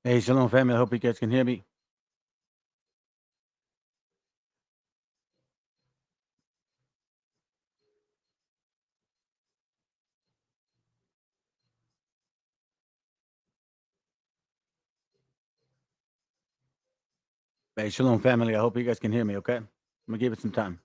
Hey, Shalom family. I hope you guys can hear me. Hey, Shalom family. I hope you guys can hear me. Okay, I'm gonna give it some time.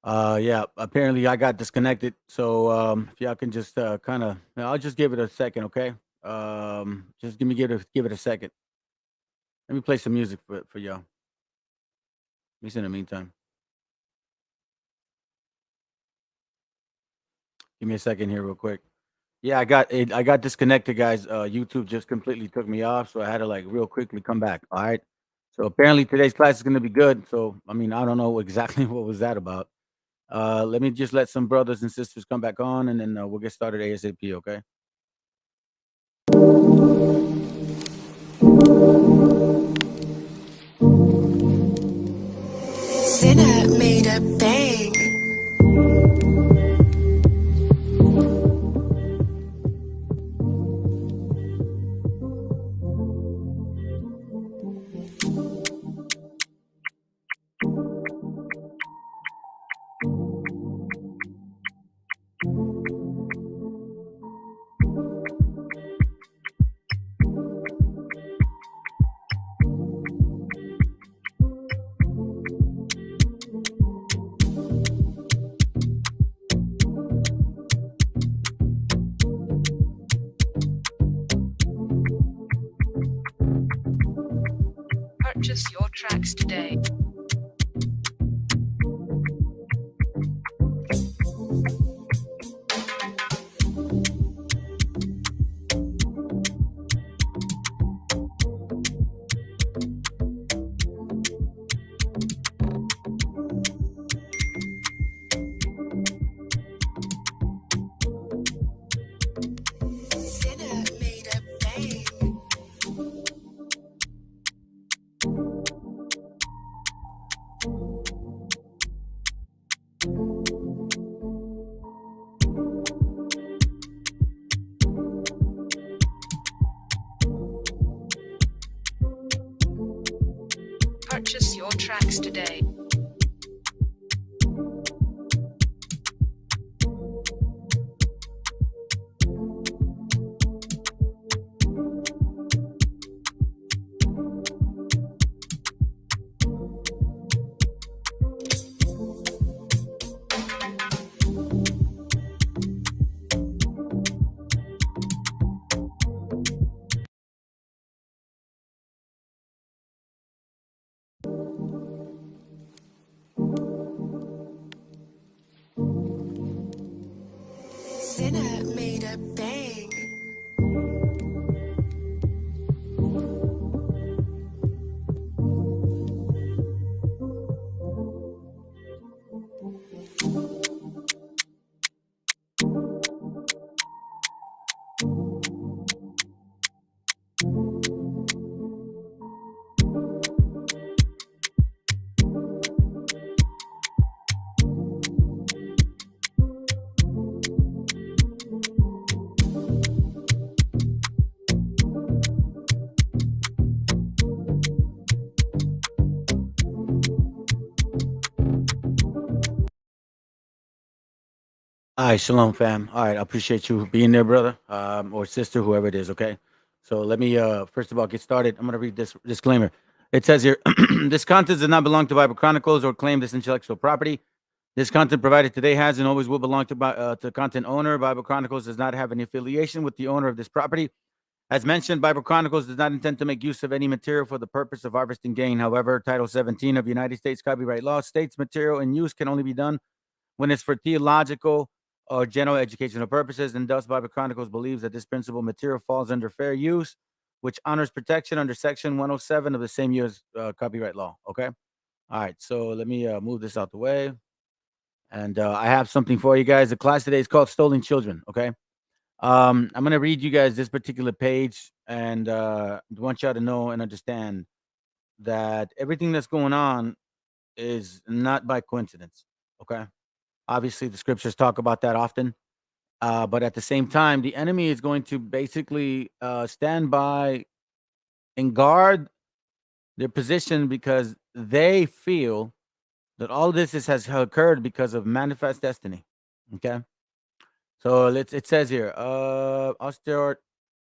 Yeah. Apparently, I got disconnected. So, if y'all can just kind of, I'll just give it a second. Okay. Just give it a second. Let me play some music for y'all. At least in the meantime, give me a second here, real quick. Yeah, I got it. I got disconnected, guys. YouTube just completely took me off, so I had to like real quickly come back. All right. So apparently today's class is gonna be good. So I mean, I don't know exactly what was that about. Let me just let some brothers and sisters come back on, and then we'll get started ASAP. Okay. Sinner made a bang. Purchase your tracks today. Sinner made a bang. Purchase your tracks today. Sinner made a bang. All right, Shalom fam. All right, I appreciate you being there, brother, or sister, whoever it is. Okay. So let me first of all get started. I'm gonna read this disclaimer. It says here, this content does not belong to Bible Chronicles or claim this intellectual property. This content provided today has and always will belong to content owner. Bible Chronicles does not have any affiliation with the owner of this property. As mentioned, Bible Chronicles does not intend to make use of any material for the purpose of harvesting gain. However, Title 17 of United States copyright law states material in use can only be done when it's for theological or general educational purposes, and thus Bible Chronicles believes that this principle material falls under fair use, which honors protection under Section 107 of the same U.S. Copyright law. Okay. All right. So let me move this out the way. And I have something for you guys. The class today is called Stolen Children. Okay. I'm gonna read you guys this particular page, and want y'all to know and understand that everything that's going on. is not by coincidence. Okay. Obviously, the scriptures talk about that often. But at the same time, the enemy is going to basically stand by and guard their position because they feel that all this has occurred because of manifest destiny. Okay. So it says here, I'll start.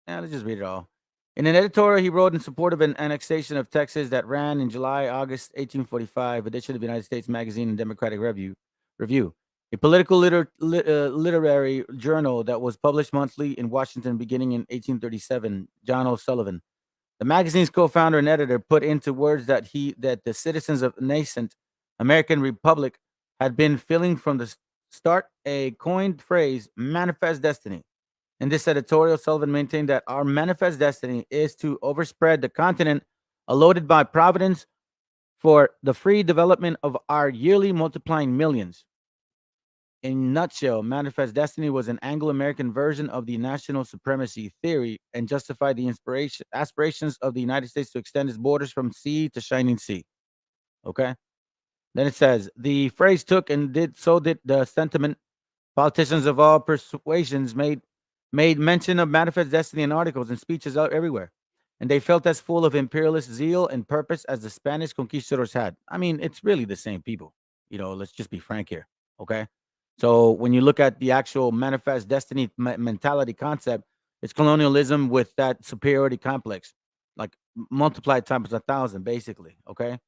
Yeah, let's just read it all. In an editorial he wrote in support of an annexation of Texas that ran in August 1845, edition of the United States Magazine and Democratic Review, a political literary journal that was published monthly in Washington beginning in 1837. John O'Sullivan, the magazine's co-founder and editor, put into words that the citizens of nascent American Republic had been feeling from the start a coined phrase, manifest destiny. In this editorial, Sullivan maintained that our manifest destiny is to overspread the continent allotted by Providence for the free development of our yearly multiplying millions. In a nutshell, manifest destiny was an Anglo-American version of the national supremacy theory and justified the aspirations of the United States to extend its borders from sea to shining sea. Okay. Then it says the phrase took and did the sentiment. Politicians of all persuasions made mention of manifest destiny in articles and speeches out everywhere, and they felt as full of imperialist zeal and purpose as the Spanish conquistadors had. I mean, it's really the same people. Let's just be frank here, okay? So when you look at the actual manifest destiny mentality concept, it's colonialism with that superiority complex, like multiplied times 1,000, basically. Okay,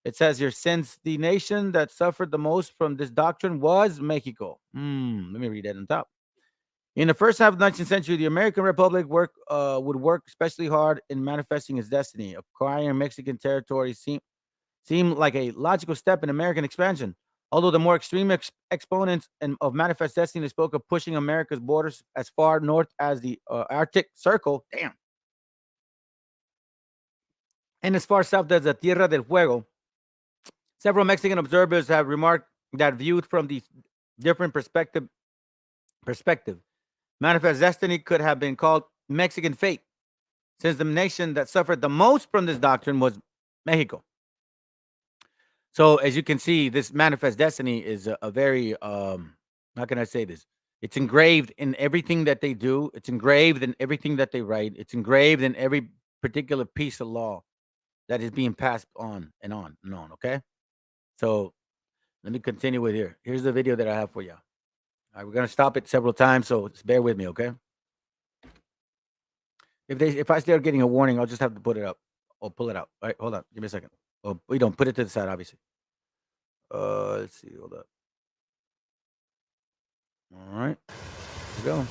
it says here, since the nation that suffered the most from this doctrine was Mexico. Let me read that on top. In the first half of the 19th century, the American Republic would work especially hard in manifesting its destiny. Acquiring Mexican territory seemed like a logical step in American expansion. Although the more extreme exponents of manifest destiny spoke of pushing America's borders as far north as the Arctic Circle, damn, and as far south as the Tierra del Fuego, several Mexican observers have remarked that viewed from the different perspective, manifest destiny could have been called Mexican fate, since the nation that suffered the most from this doctrine was Mexico. So as you can see, this manifest destiny is a very how can I say this? It's engraved in everything that they do. It's engraved in everything that they write. It's engraved in every particular piece of law that is being passed on and on and on. Okay. So let me continue with here. Here's the video that I have for you. All right, we're gonna stop it several times, so just bear with me, okay? If I start getting a warning, I'll just have to put it up or pull it out. All right, hold on, give me a second. Oh, we don't put it to the side, obviously. Let's see, hold up. All right, here we go.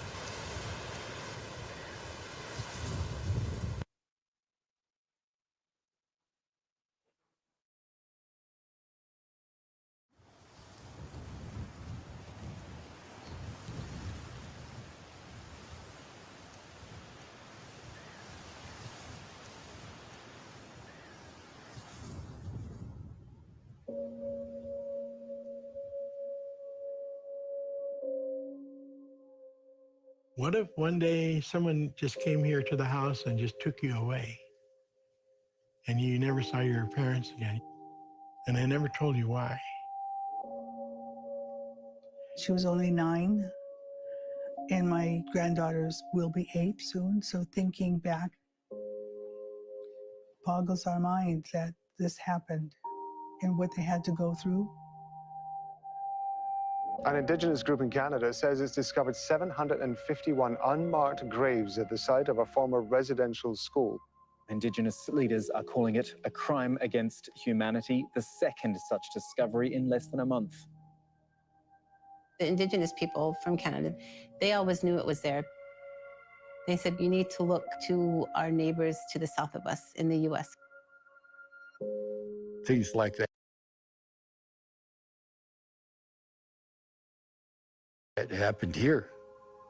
What if one day someone just came here to the house and just took you away and you never saw your parents again and they never told you why? She was only 9, and my granddaughters will be 8 soon. So thinking back boggles our mind that this happened and what they had to go through. An Indigenous group in Canada says it's discovered 751 unmarked graves at the site of a former residential school. Indigenous leaders are calling it a crime against humanity, the second such discovery in less than a month. The Indigenous people from Canada, they always knew it was there. They said, you need to look to our neighbors to the south of us in the US. Things like that. It happened here.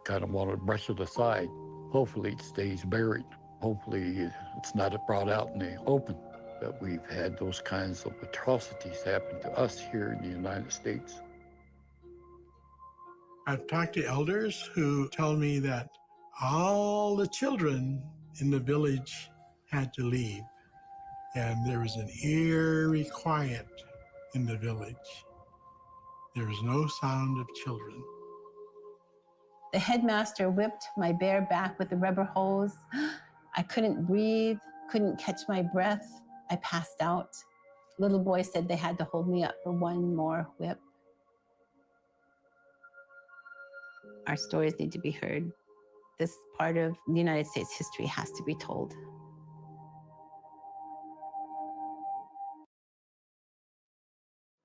Kind of want to brush it aside. Hopefully it stays buried. Hopefully it's not brought out in the open that we've had those kinds of atrocities happen to us here in the United States. I've talked to elders who tell me that all the children in the village had to leave, and there was an eerie quiet in the village. There was no sound of children. The headmaster whipped my bare back with the rubber hose. I couldn't breathe, couldn't catch my breath. I passed out. Little boy said they had to hold me up for one more whip. Our stories need to be heard. This part of the United States history has to be told.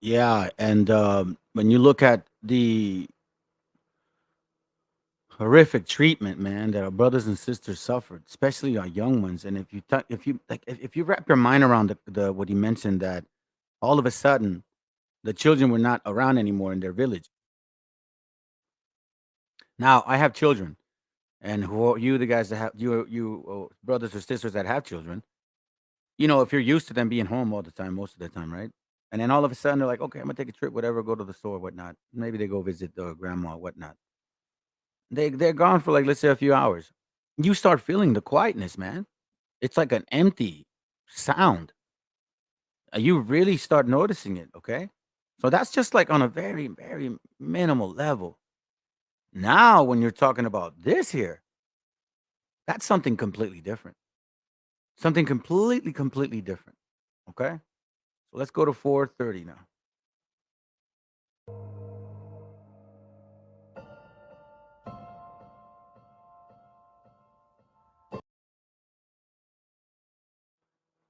Yeah, and when you look at the horrific treatment, man, that our brothers and sisters suffered, especially our young ones, and if you wrap your mind around the what he mentioned, that all of a sudden the children were not around anymore in their village. Now I have children, and who are you, the guys that have brothers or sisters that have children? If you're used to them being home all the time, most of the time, right? And then all of a sudden they're like, okay, I'm gonna take a trip, whatever, go to the store, whatnot. Maybe they go visit their grandma, whatnot. They're gone for, like, let's say, a few hours. You start feeling the quietness, man. It's like an empty sound. You really start noticing it, okay? So that's just like on a very, very minimal level. Now, when you're talking about this here, that's something completely different. Something completely, completely different. Okay? So let's go to 4:30 now.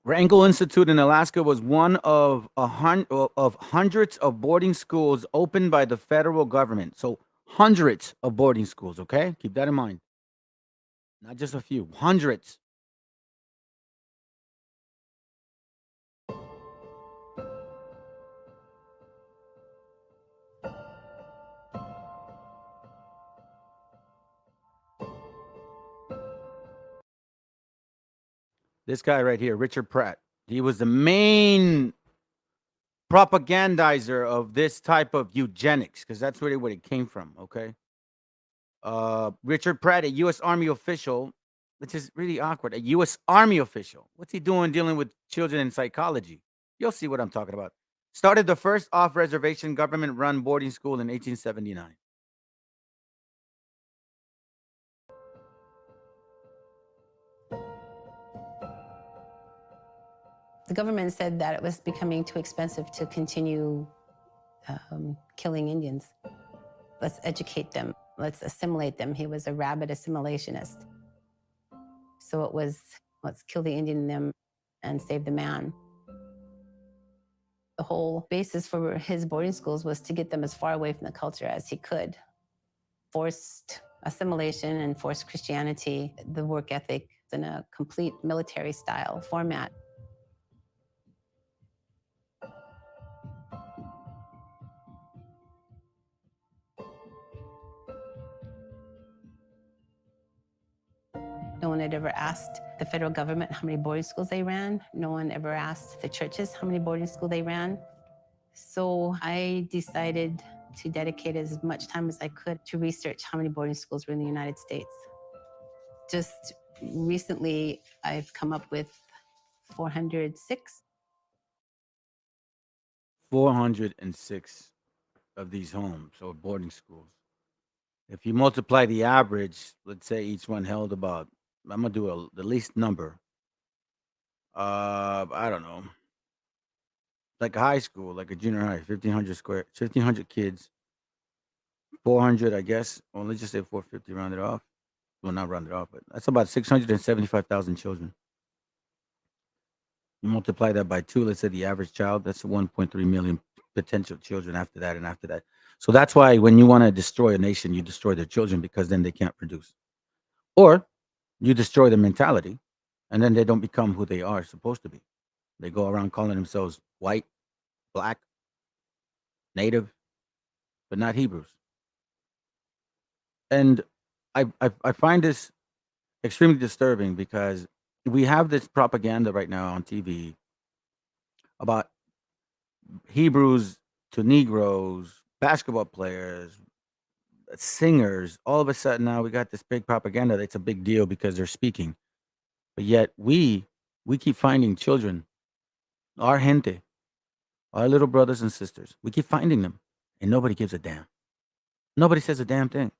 Wrangell Institute in Alaska was one of hundreds of boarding schools opened by the federal government. So hundreds of boarding schools, okay? Keep that in mind. Not just a few, hundreds. This guy right here, Richard Pratt, he was the main propagandizer of this type of eugenics, because that's really where it came from, okay? Richard Pratt, a U.S. Army official, which is really awkward. A U.S. Army official. What's he doing dealing with children in psychology? You'll see what I'm talking about. Started the first off reservation government run boarding school in 1879. The government said that it was becoming too expensive to continue killing Indians. Let's educate them. Let's assimilate them. He was a rabid assimilationist. So it was, let's kill the Indian in them and save the man. The whole basis for his boarding schools was to get them as far away from the culture as he could. Forced assimilation and forced Christianity, the work ethic in a complete military style format. No one had ever asked the federal government how many boarding schools they ran. No one ever asked the churches how many boarding schools they ran. So I decided to dedicate as much time as I could to research how many boarding schools were in the United States. Just recently, I've come up with 406. 406 of these homes or boarding schools. If you multiply the average, let's say each one held about, I'm gonna do the least number. I don't know, like a high school, like a junior high, 1,500 kids, 400, I guess. Well, let's just say 450, rounded off. Well, not rounded off, but that's about 675,000 children. You multiply that by two, let's say the average child, that's 1.3 million potential children after that and after that. So that's why when you want to destroy a nation, you destroy their children, because then they can't produce. Or you destroy their mentality, and then they don't become who they are supposed to be. They go around calling themselves white, black, native, but not Hebrews. And I find this extremely disturbing, because we have this propaganda right now on TV about Hebrews to Negroes, basketball players, singers. All of a sudden now we got this big propaganda that's a big deal because they're speaking. But yet we keep finding children, our gente, Our little brothers and sisters. We keep finding them, and nobody gives a damn. Nobody says a damn thing.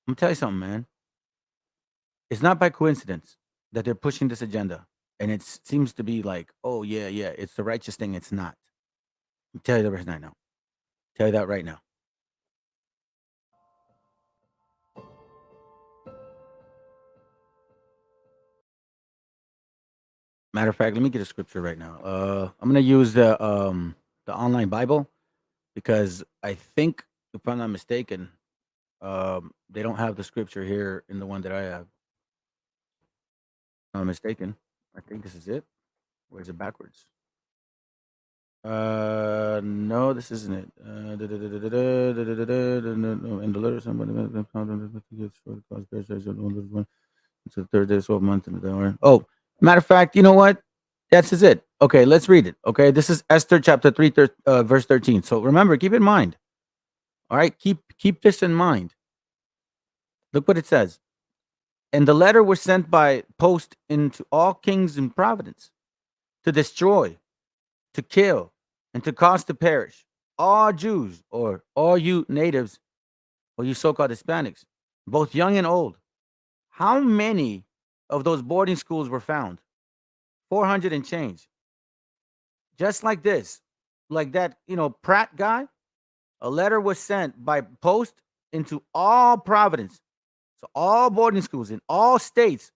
I'm gonna tell you something, man. It's not by coincidence that they're pushing this agenda, and it seems to be like, oh yeah, yeah, it's the righteous thing. It's not. I'm tell you that right now. Tell you that right now. Matter of fact, let me get a scripture right now. I'm gonna use the online Bible because I think, if I'm not mistaken, they don't have the scripture here in the one that I have. If I'm not mistaken. I think this is it. Or is it backwards? No, this isn't it. No, in the letter, somebody it's the third day, 12 months in the hour. Oh, matter of fact, you know what? That's is it. Okay, let's read it. Okay, this is Esther chapter 3, verse 13. So remember, keep in mind. All right, keep this in mind. Look what it says. And the letter was sent by post into all kings in providence to destroy, to kill, and to cause to perish all Jews or all you natives or you so-called Hispanics, both young and old. How many of those boarding schools were found? 400 and change. Just like this, like that, Pratt guy, a letter was sent by post into all Providence. So all boarding schools in all states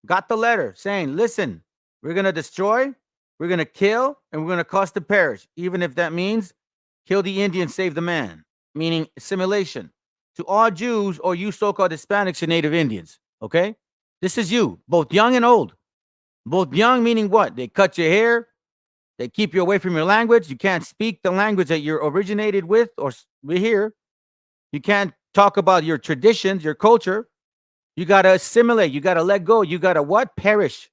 got the letter saying, listen, we're going to destroy, we're going to kill, and we're going to cause to perish, even if that means kill the Indian, save the man, meaning assimilation to all Jews or you so-called Hispanics and Native Indians. Okay? This is you, both young and old. Both young meaning what? They cut your hair, they keep you away from your language. You can't speak the language that you're originated with or we here. You can't talk about your traditions, your culture. You got to assimilate. You got to let go. You got to what? Perish.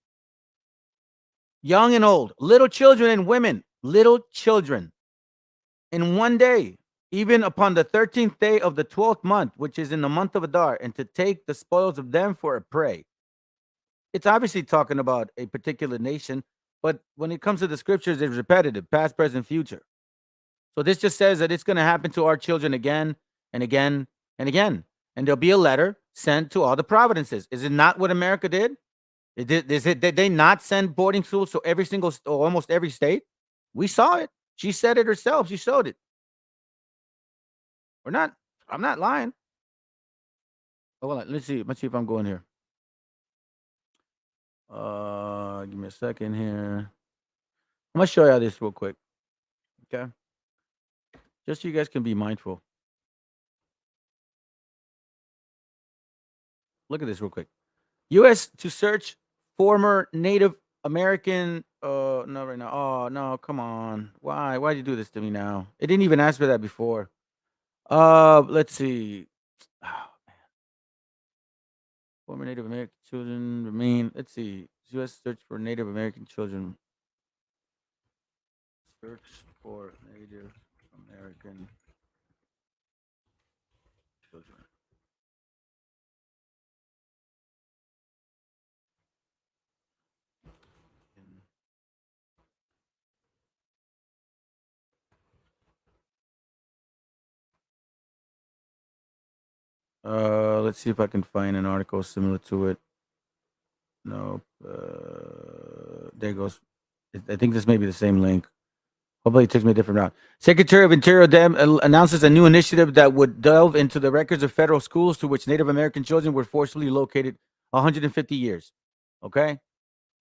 Young and old, little children and women, little children. In one day, even upon the 13th day of the 12th month, which is in the month of Adar, and to take the spoils of them for a prey. It's obviously talking about a particular nation, but when it comes to the scriptures, it's repetitive, past, present, future. So this just says that it's going to happen to our children again and again and again. And there'll be a letter sent to all the providences. Is it not what America did? Did they not send boarding schools to every single or almost every state? We saw it. She said it herself. She showed it. We're not. I'm not lying. Oh, hold on. Let's see. Let's see if I'm going here. Give me a second here. I'm gonna show you this real quick. Okay. Just so you guys can be mindful. Look at this real quick. U.S. to search former Native American. No, right now. Oh no, come on. Why? Why'd you do this to me now? It didn't even ask for that before. Let's see. Oh, man. Former Native American children remain. Let's see. U.S. search for Native American children. Search for Native American children. Let's see if I can find an article similar to it. No, there goes. I think this may be the same link. Hopefully, it takes me a different route. Secretary of Interior announces a new initiative that would delve into the records of federal schools to which Native American children were forcibly located 150 years. Okay?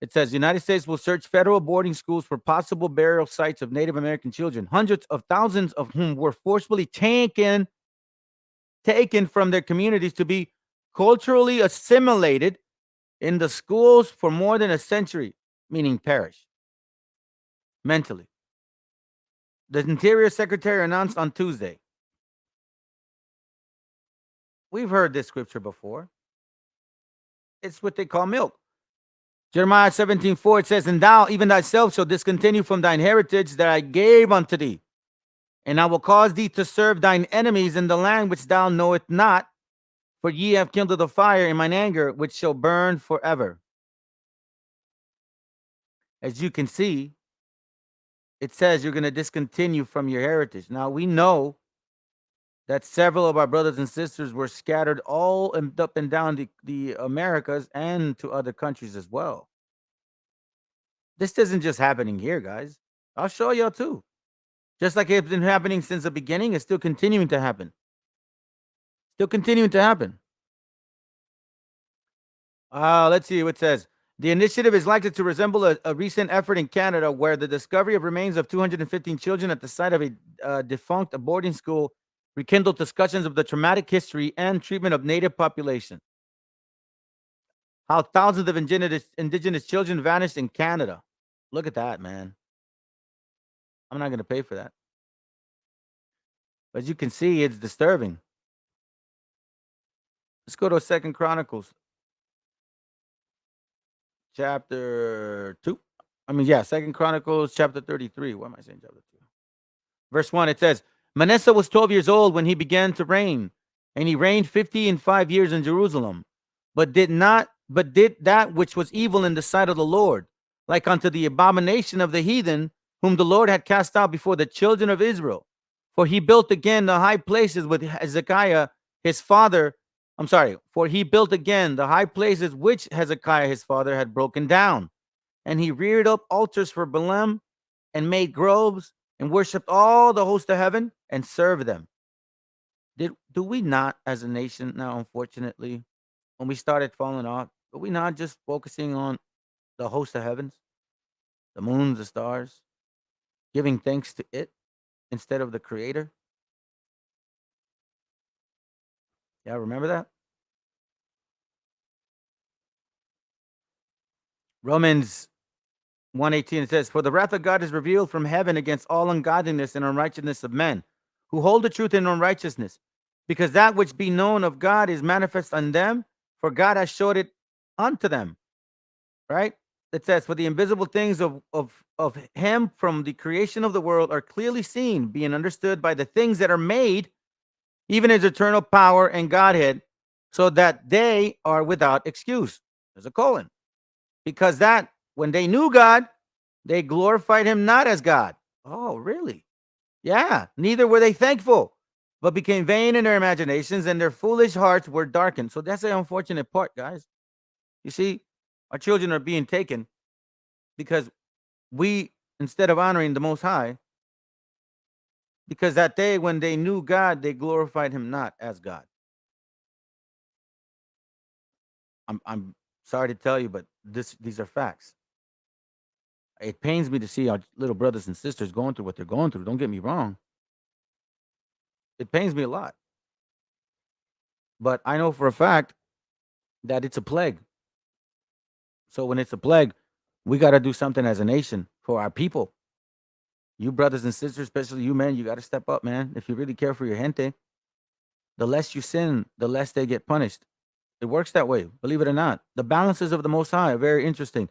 It says United States will search federal boarding schools for possible burial sites of Native American children, hundreds of thousands of whom were forcibly taken from their communities to be culturally assimilated in the schools for more than a century, meaning perish mentally. The Interior Secretary announced on Tuesday. We've heard this scripture before. It's what they call milk. Jeremiah 17:4, it says, and thou, even thyself, shall discontinue from thine heritage that I gave unto thee. And I will cause thee to serve thine enemies in the land which thou knowest not, for ye have kindled a fire in mine anger, which shall burn forever. As you can see, it says you're going to discontinue from your heritage. Now, we know that several of our brothers and sisters were scattered all up and down the Americas and to other countries as well. This isn't just happening here, guys. I'll show y'all too. Just like it's been happening since the beginning, it's still continuing to happen. Still continuing to happen. Let's see what it says. The initiative is likely to resemble a recent effort in Canada where the discovery of remains of 215 children at the site of a defunct boarding school rekindled discussions of the traumatic history and treatment of Native population. How thousands of indigenous children vanished in Canada. Look at that, man. I'm not going to pay for that. As you can see, it's disturbing. Let's go to 2 Chronicles chapter 2. I mean, yeah, 2 Chronicles chapter 33. What am I saying? Chapter 2. Verse 1, it says, Manasseh was 12 years old when he began to reign, and he reigned 55 years in Jerusalem, but did that which was evil in the sight of the Lord, like unto the abomination of the heathen, whom the Lord had cast out before the children of Israel. For he built again the high places with Hezekiah his father. For he built again the high places which Hezekiah his father had broken down. And he reared up altars for Baalim and made groves and worshipped all the host of heaven and served them. Do we not as a nation now, unfortunately, when we started falling off, are we not just focusing on the host of heavens, the moons, the stars, giving thanks to it instead of the creator? Yeah, remember that? Romans 1:18, it says, For the wrath of God is revealed from heaven against all ungodliness and unrighteousness of men, who hold the truth in unrighteousness, because that which be known of God is manifest on them, for God has showed it unto them. Right? It says, For the invisible things of him from the creation of the world are clearly seen, being understood by the things that are made, even his eternal power and Godhead, so that they are without excuse. There's a colon. Because that when they knew God, they glorified him not as God. Oh, really? Yeah. Neither were they thankful, but became vain in their imaginations, and their foolish hearts were darkened. So that's the unfortunate part, guys. You see, our children are being taken because we, instead of honoring the Most High, because that day when they knew God, they glorified him not as God. I'm sorry to tell you, but these are facts. It pains me to see our little brothers and sisters going through what they're going through. Don't get me wrong. It pains me a lot. But I know for a fact that it's a plague. So when it's a plague, we got to do something as a nation for our people. You brothers and sisters, especially you men, you got to step up, man. If you really care for your gente, the less you sin, the less they get punished. It works that way, believe it or not. The balances of the Most High are very interesting.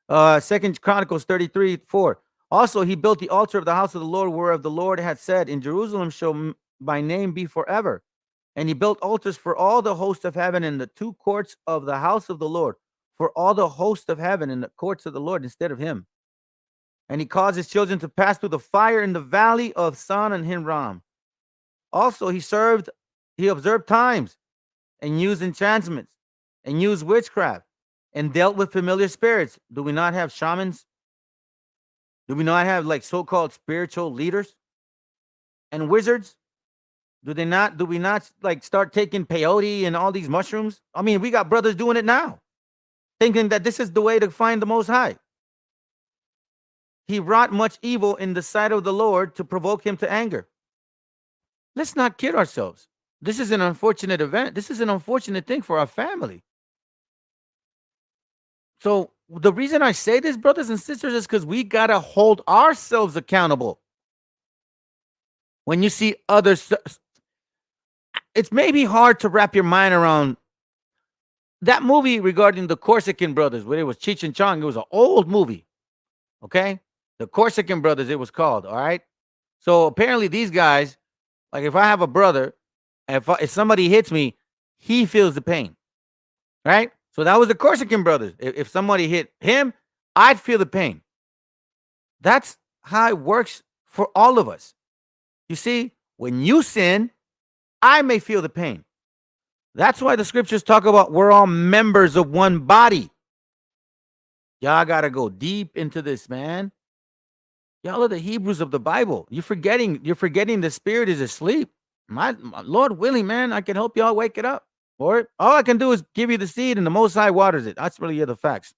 2 Chronicles 33:4. Also, he built the altar of the house of the Lord, whereof the Lord had said, In Jerusalem shall my name be forever. And he built altars for all the host of heaven in the two courts of the house of the Lord, for all the host of heaven in the courts of the Lord instead of him. And he caused his children to pass through the fire in the valley of Son and Hinnom. Also, he observed times and used enchantments and used witchcraft and dealt with familiar spirits. Do we not have shamans? Do we not have like so-called spiritual leaders and wizards? Do we not like start taking peyote and all these mushrooms? I mean, we got brothers doing it now, thinking that this is the way to find the Most High. He wrought much evil in the sight of the Lord to provoke him to anger. Let's not kid ourselves. This is an unfortunate event. This is an unfortunate thing for our family. So the reason I say this, brothers and sisters, is because we got to hold ourselves accountable. When you see others, it's maybe hard to wrap your mind around that movie regarding the Corsican brothers, where it was Cheech and Chong. It was an old movie. Okay? The Corsican brothers, it was called. All right? So apparently these guys, like if I have a brother, if somebody hits me, he feels the pain. Right? So that was the Corsican brothers. If somebody hit him, I'd feel the pain. That's how it works for all of us. You see, when you sin, I may feel the pain. That's why the scriptures talk about we're all members of one body. Y'all got to go deep into this, man. Y'all are the Hebrews of the Bible. You're forgetting the spirit is asleep. My Lord willing, man, I can help y'all wake it up. Or all I can do is give you the seed and the most high waters it. That's really the facts.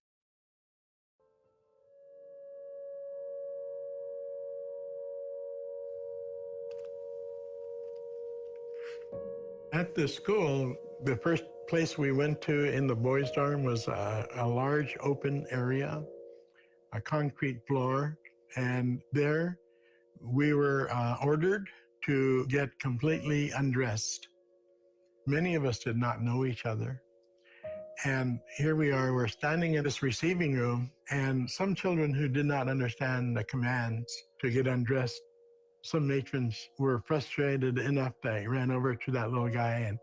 At the school, the first place we went to in the boys' dorm was a large open area, a concrete floor, and there we were ordered to get completely undressed. Many of us did not know each other. And here we are, we're standing in this receiving room, and some children who did not understand the commands to get undressed, some matrons were frustrated enough they ran over to that little guy and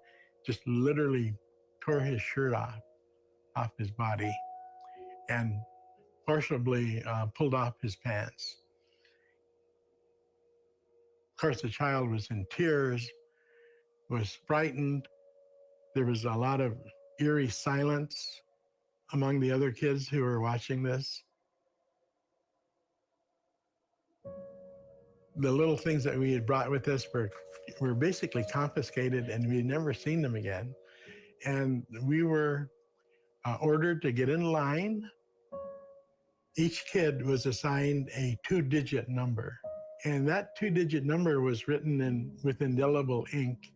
just literally tore his shirt off his body and forcibly pulled off his pants. Of course, the child was in tears, was frightened. There was a lot of eerie silence among the other kids who were watching this. The little things that we had brought with us were basically confiscated, and we'd never seen them again. And we were ordered to get in line. Each kid was assigned a 2-digit number, and that 2-digit number was written with indelible ink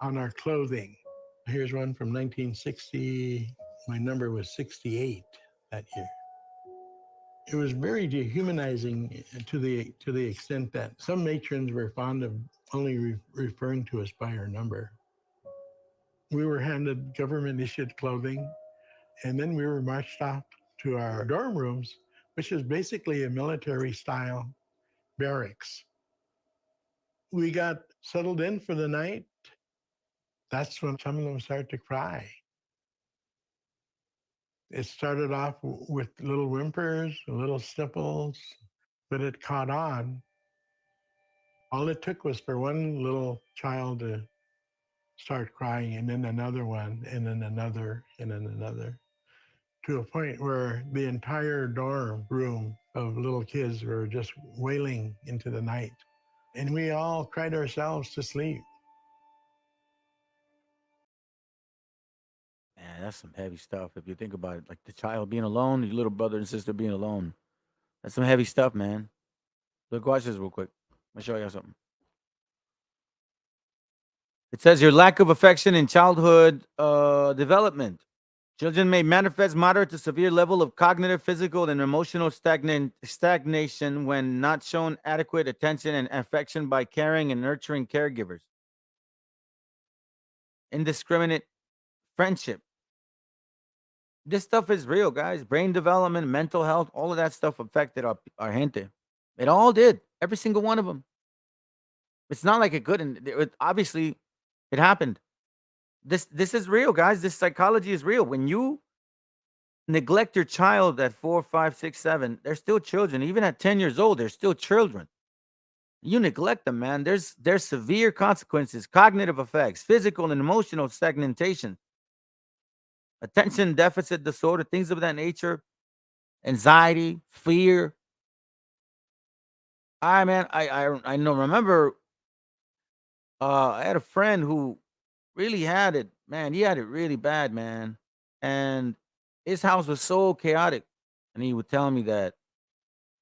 on our clothing. Here's one from 1960. My number was 68 that year. It was very dehumanizing to the extent that some matrons were fond of only referring to us by our number. We were handed government-issued clothing, and then we were marched off to our dorm rooms, which is basically a military-style barracks. We got settled in for the night. That's when some of them started to cry. It started off with little whimpers, little sniffles, but it caught on. All it took was for one little child to start crying, and then another one, and then another, and then another, to a point where the entire dorm room of little kids were just wailing into the night. And we all cried ourselves to sleep. Man, that's some heavy stuff. If you think about it, like the child being alone, your little brother and sister being alone. That's some heavy stuff, man. Look, watch this real quick. Let me show you something. It says your lack of affection in childhood development. Children may manifest moderate to severe level of cognitive, physical, and emotional stagnation when not shown adequate attention and affection by caring and nurturing caregivers. Indiscriminate friendship. This stuff is real, guys. Brain development, mental health, all of that stuff affected our gente. It all did. Every single one of them. It's not like it couldn't. Obviously, it happened. This is real, guys. This psychology is real. When you neglect your child at 4, 5, 6, 7, they're still children. Even at 10 years old, they're still children. You neglect them, man. There's severe consequences, cognitive effects, physical and emotional stagnation, attention deficit disorder, things of that nature, anxiety, fear. I know. Remember, I had a friend who really had it. Man, he had it really bad, man. And his house was so chaotic. And he would tell me that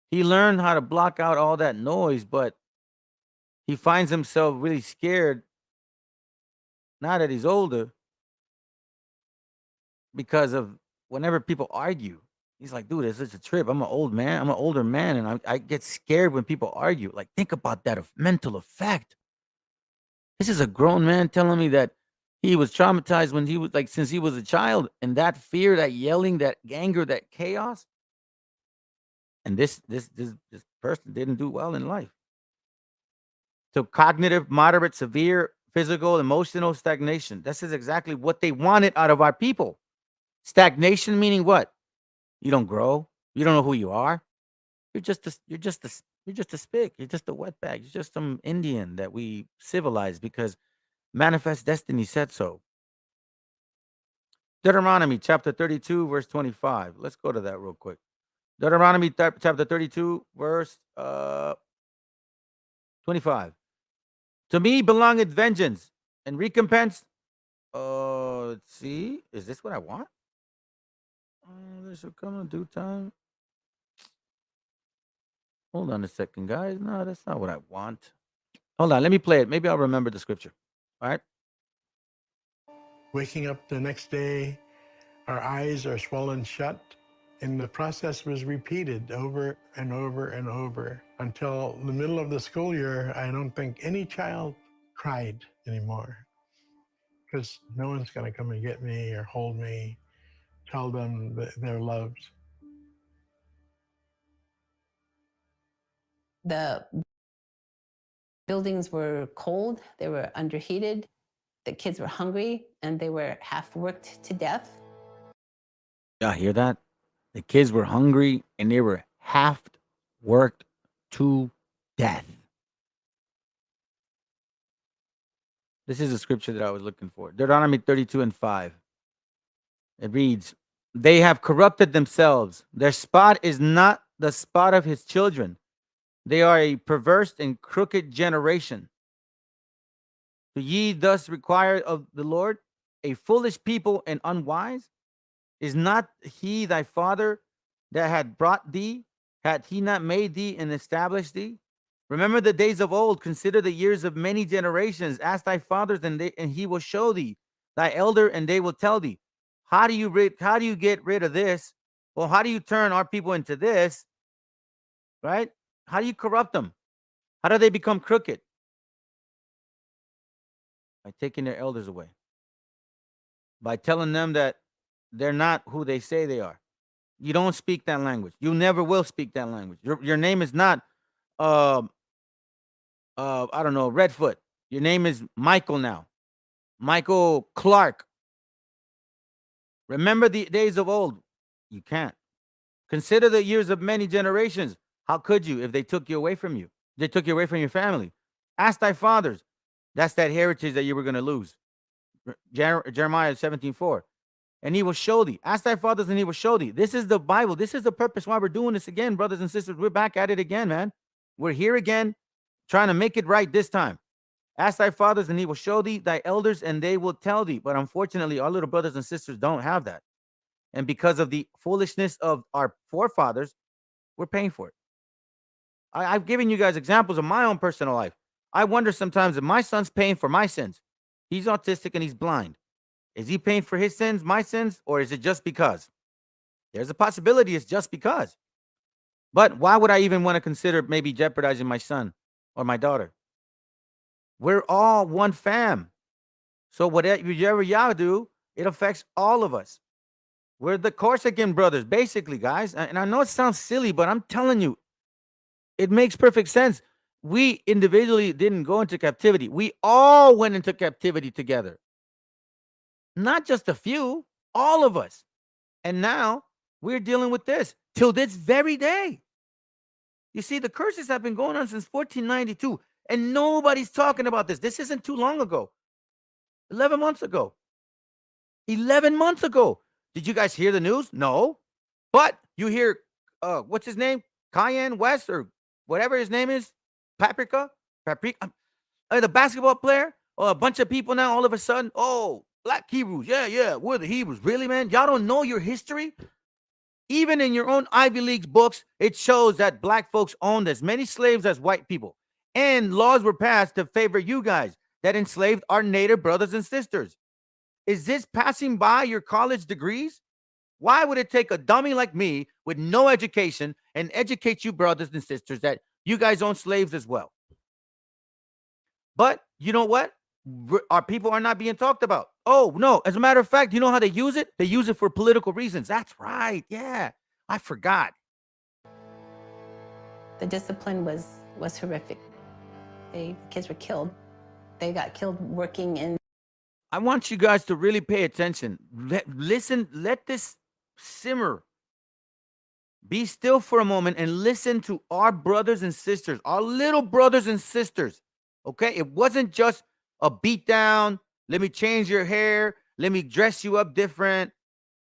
he learned how to block out all that noise, but he finds himself really scared now that he's older because of whenever people argue. He's like, dude, it's such a trip. I'm an old man. I'm an older man, and I get scared when people argue. Like, think about that mental effect. This is a grown man telling me that he was traumatized when he was like since he was a child, and that fear, that yelling, that anger, that chaos. And this person didn't do well in life. So cognitive, moderate, severe, physical, emotional stagnation. This is exactly what they wanted out of our people. Stagnation meaning what? You don't grow. You don't know who you are. You're just a You're just a spick. You're just a wetback. You're just some Indian that we civilized because manifest destiny said so. Deuteronomy chapter 32, verse 25. Let's go to that real quick. Deuteronomy chapter 32, verse 25. To me belongeth vengeance and recompense. Let's see. Is this what I want? This will come in due time. Hold on a second, guys. No, that's not what I want. Hold on. Let me play it. Maybe I'll remember the scripture. All right. Waking up the next day, our eyes are swollen shut, and the process was repeated over and over and over until the middle of the school year. I don't think any child cried anymore because no one's going to come and get me or hold me, tell them that they're loved. The buildings were cold, they were underheated, the kids were hungry, and they were half worked to death. Y'all hear that? The kids were hungry and they were half worked to death. This is a scripture that I was looking for. Deuteronomy 32 and 5. It reads, they have corrupted themselves. Their spot is not the spot of his children. They are a perverse and crooked generation. Do ye thus require of the Lord a foolish people and unwise? Is not he thy father that had brought thee? Had he not made thee and established thee? Remember the days of old, consider the years of many generations. Ask thy fathers, and he will show thee, thy elder, and they will tell thee. How do you get rid of this? Well, how do you turn our people into this? Right? How do you corrupt them? How do they become crooked? By taking their elders away. By telling them that they're not who they say they are. You don't speak that language. You never will speak that language. Your name is not I don't know, Redfoot. Your name is Michael now. Michael Clark. Remember the days of old. You can't. Consider the years of many generations. How could you if they took you away from you? They took you away from your family. Ask thy fathers. That's that heritage that you were going to lose. Jeremiah 17:4. And he will show thee. Ask thy fathers, and he will show thee. This is the Bible. This is the purpose why we're doing this again, brothers and sisters. We're back at it again, man. We're here again, trying to make it right this time. Ask thy fathers, and he will show thee, thy elders, and they will tell thee. But unfortunately, our little brothers and sisters don't have that. And because of the foolishness of our forefathers, we're paying for it. I've given you guys examples of my own personal life. I wonder sometimes if my son's paying for my sins. He's autistic and he's blind. Is he paying for his sins, my sins, or is it just because? There's a possibility it's just because. But why would I even want to consider maybe jeopardizing my son or my daughter? We're all one fam. So whatever y'all do, it affects all of us. We're the Corsican brothers, basically, guys. And I know it sounds silly, but I'm telling you, it makes perfect sense. We individually didn't go into captivity. We all went into captivity together. Not just a few, all of us. And now we're dealing with this till this very day. You see, the curses have been going on since 1492, and nobody's talking about this. This isn't too long ago. 11 months ago. 11 months ago. Did you guys hear the news? No. But you hear, what's his name? Cayenne West or whatever his name is? Paprika? The basketball player? A bunch of people now all of a sudden, oh, black Hebrews. Yeah, we're the Hebrews. Really, man? Y'all don't know your history? Even in your own Ivy League books, it shows that black folks owned as many slaves as white people. And laws were passed to favor you guys that enslaved our native brothers and sisters. Is this passing by your college degrees? Why would it take a dummy like me with no education and educate you brothers and sisters that you guys own slaves as well? But you know what? Our people are not being talked about. Oh, no. As a matter of fact, you know how they use it? They use it for political reasons. That's right. Yeah. I forgot. The discipline was horrific. The kids were killed. They got killed working in. I want you guys to really pay attention. Listen, let this simmer Be still for a moment and listen to our brothers and sisters, our little brothers and sisters. Okay? It wasn't just a beat down. Let me change your hair. Let me dress you up different.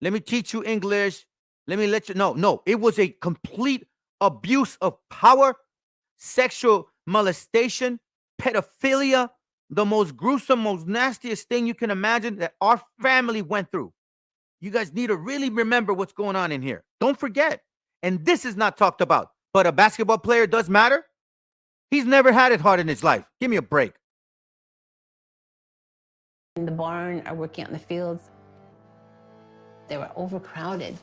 Let me teach you English. Let me let you know. No, it was a complete abuse of power, sexual molestation, pedophilia, the most gruesome, most nastiest thing you can imagine that our family went through. You guys need to really remember what's going on in here. Don't forget. And this is not talked about. But a basketball player does matter. He's never had it hard in his life. Give me a break. In the barn or working out in the fields, they were overcrowded.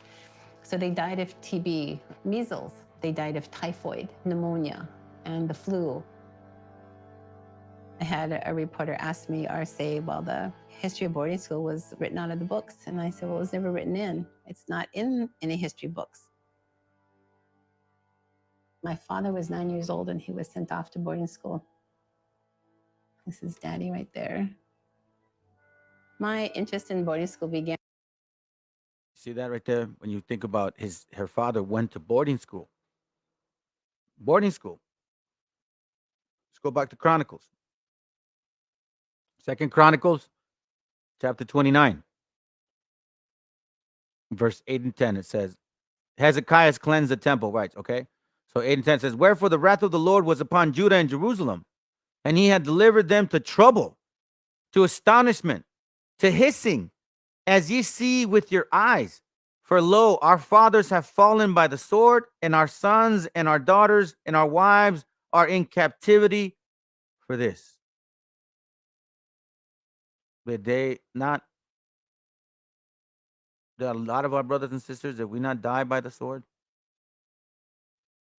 So they died of TB, measles. They died of typhoid, pneumonia, and the flu. I had a reporter ask me or say, well, the history of boarding school was written out of the books. And I said, well, it was never written in. It's not in any history books. My father was 9 years old and he was sent off to boarding school. This is Daddy right there. My interest in boarding school began. See that right there? When you think about her father went to boarding school. Boarding school. Let's go back to Chronicles. Second Chronicles, chapter 29. Verse 8 and 10, it says, Hezekiah cleansed the temple, right? Okay. So 8 and 10 says, wherefore the wrath of the Lord was upon Judah and Jerusalem, and he had delivered them to trouble, to astonishment, to hissing, as ye see with your eyes. For lo, our fathers have fallen by the sword, and our sons and our daughters and our wives are in captivity for this. Did they not, there are a lot of our brothers and sisters, did we not die by the sword?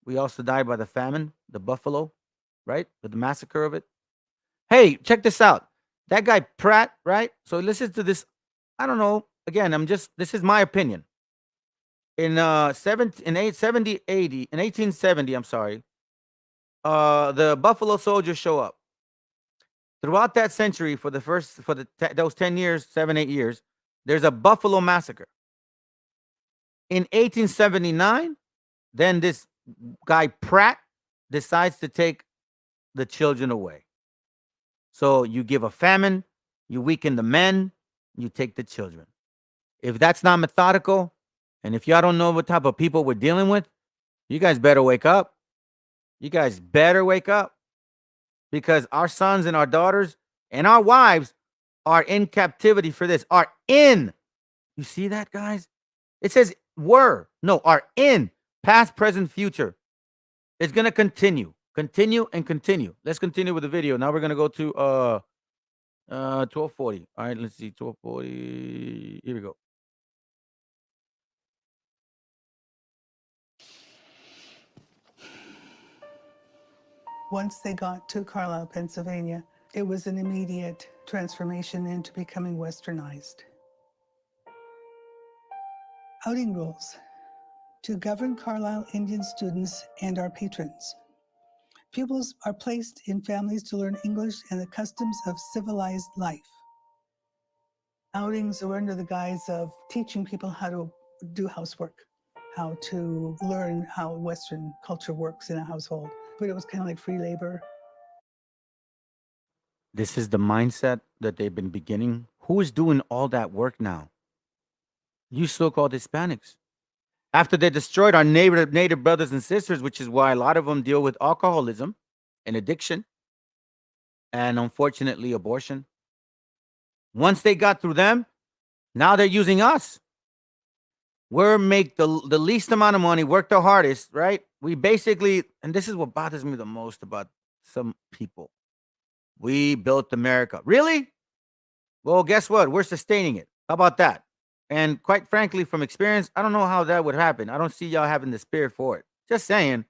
We also died by the famine, the buffalo, right? The massacre of it. Hey, check this out. That guy Pratt, right? So listen to this. I don't know. Again, this is my opinion. In 1870, I'm sorry, the Buffalo Soldiers show up. Throughout that century, for those 10 years, 7-8 years, there's a Buffalo massacre. In 1879, then this guy Pratt decides to take the children away. So you give a famine, you weaken the men, you take the children. If that's not methodical, and if y'all don't know what type of people we're dealing with, you guys better wake up. You guys better wake up, because our sons and our daughters and our wives are in captivity for this. Are in. You see that, guys? It says were. No, are in. Past, present, future. It's going to continue. Continue and continue. Let's continue with the video. Now we're going to go to 1240. All right, let's see. 1240. Here we go. Once they got to Carlisle, Pennsylvania, it was an immediate transformation into becoming westernized. Outing rules to govern Carlisle Indian students and our patrons. Pupils are placed in families to learn English and the customs of civilized life. Outings were under the guise of teaching people how to do housework, how to learn how Western culture works in a household. But it was kind of like free labor. This is the mindset that they've been beginning. Who is doing all that work now? You so-called Hispanics. After they destroyed our native brothers and sisters, which is why a lot of them deal with alcoholism and addiction, and unfortunately abortion. Once they got through them, now they're using us. We make the least amount of money, work the hardest, right? We basically, and this is what bothers me the most about some people. We built America. Really? Well, guess what? We're sustaining it. How about that? And quite frankly, from experience, I don't know how that would happen. I don't see y'all having the spirit for it. Just saying.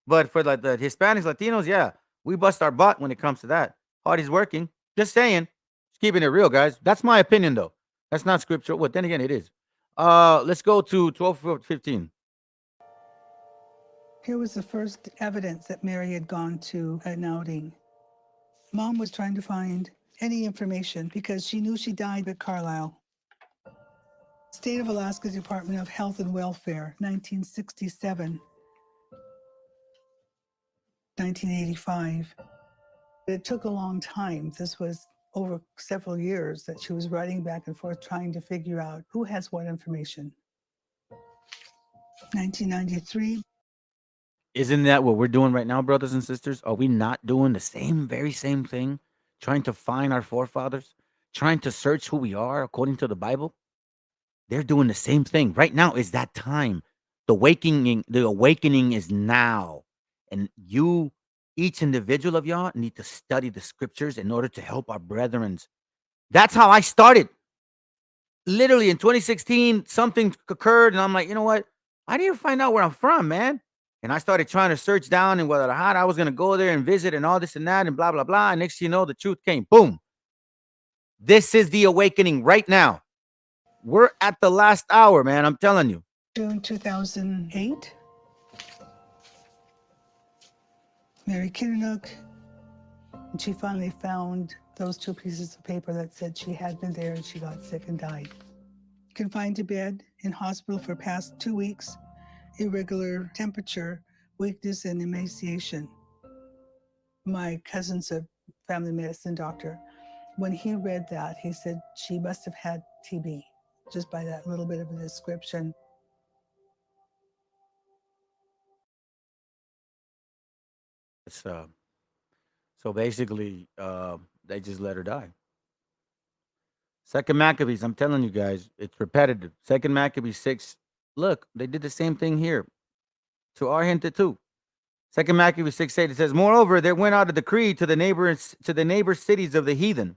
But for like the Hispanics, Latinos, yeah, we bust our butt when it comes to that. Party's working. Just saying. Just keeping it real, guys. That's my opinion, though. That's not scriptural. Well, then again, it is. Let's go to 12:15. Here was the first evidence that Mary had gone to an outing. Mom was trying to find any information because she knew she died at Carlisle. State of Alaska Department of Health and Welfare, 1967, 1985. It took a long time. This was over several years that she was writing back and forth trying to figure out who has what information. 1993. Isn't that what we're doing right now, brothers and sisters? Are we not doing the very same thing? Trying to find our forefathers? Trying to search who we are according to the Bible? They're doing the same thing. Right now is that time. The awakening is now. And you, each individual of y'all, need to study the scriptures in order to help our brethren. That's how I started. Literally in 2016, something occurred, and I'm like, you know what? I need to find out where I'm from, man. And I started trying to search down in Guadalajara. I was gonna go there and visit and all this and that and blah blah blah. And next thing you know, the truth came. Boom. This is the awakening right now. We're at the last hour, man. I'm telling you. June 2008. Mary Kinnock. And she finally found those two pieces of paper that said she had been there and she got sick and died. Confined to bed in hospital for past 2 weeks, irregular temperature, weakness, and emaciation. My cousin's a family medicine doctor. When he read that, he said she must have had TB, just by that little bit of a description. It's, so basically, they just let her die. Second Maccabees, I'm telling you guys, it's repetitive. Second Maccabees 6. Look, they did the same thing here. To our hinted too. Second Maccabees 6:8, it says, moreover, there went out a decree to the neighbor cities of the heathen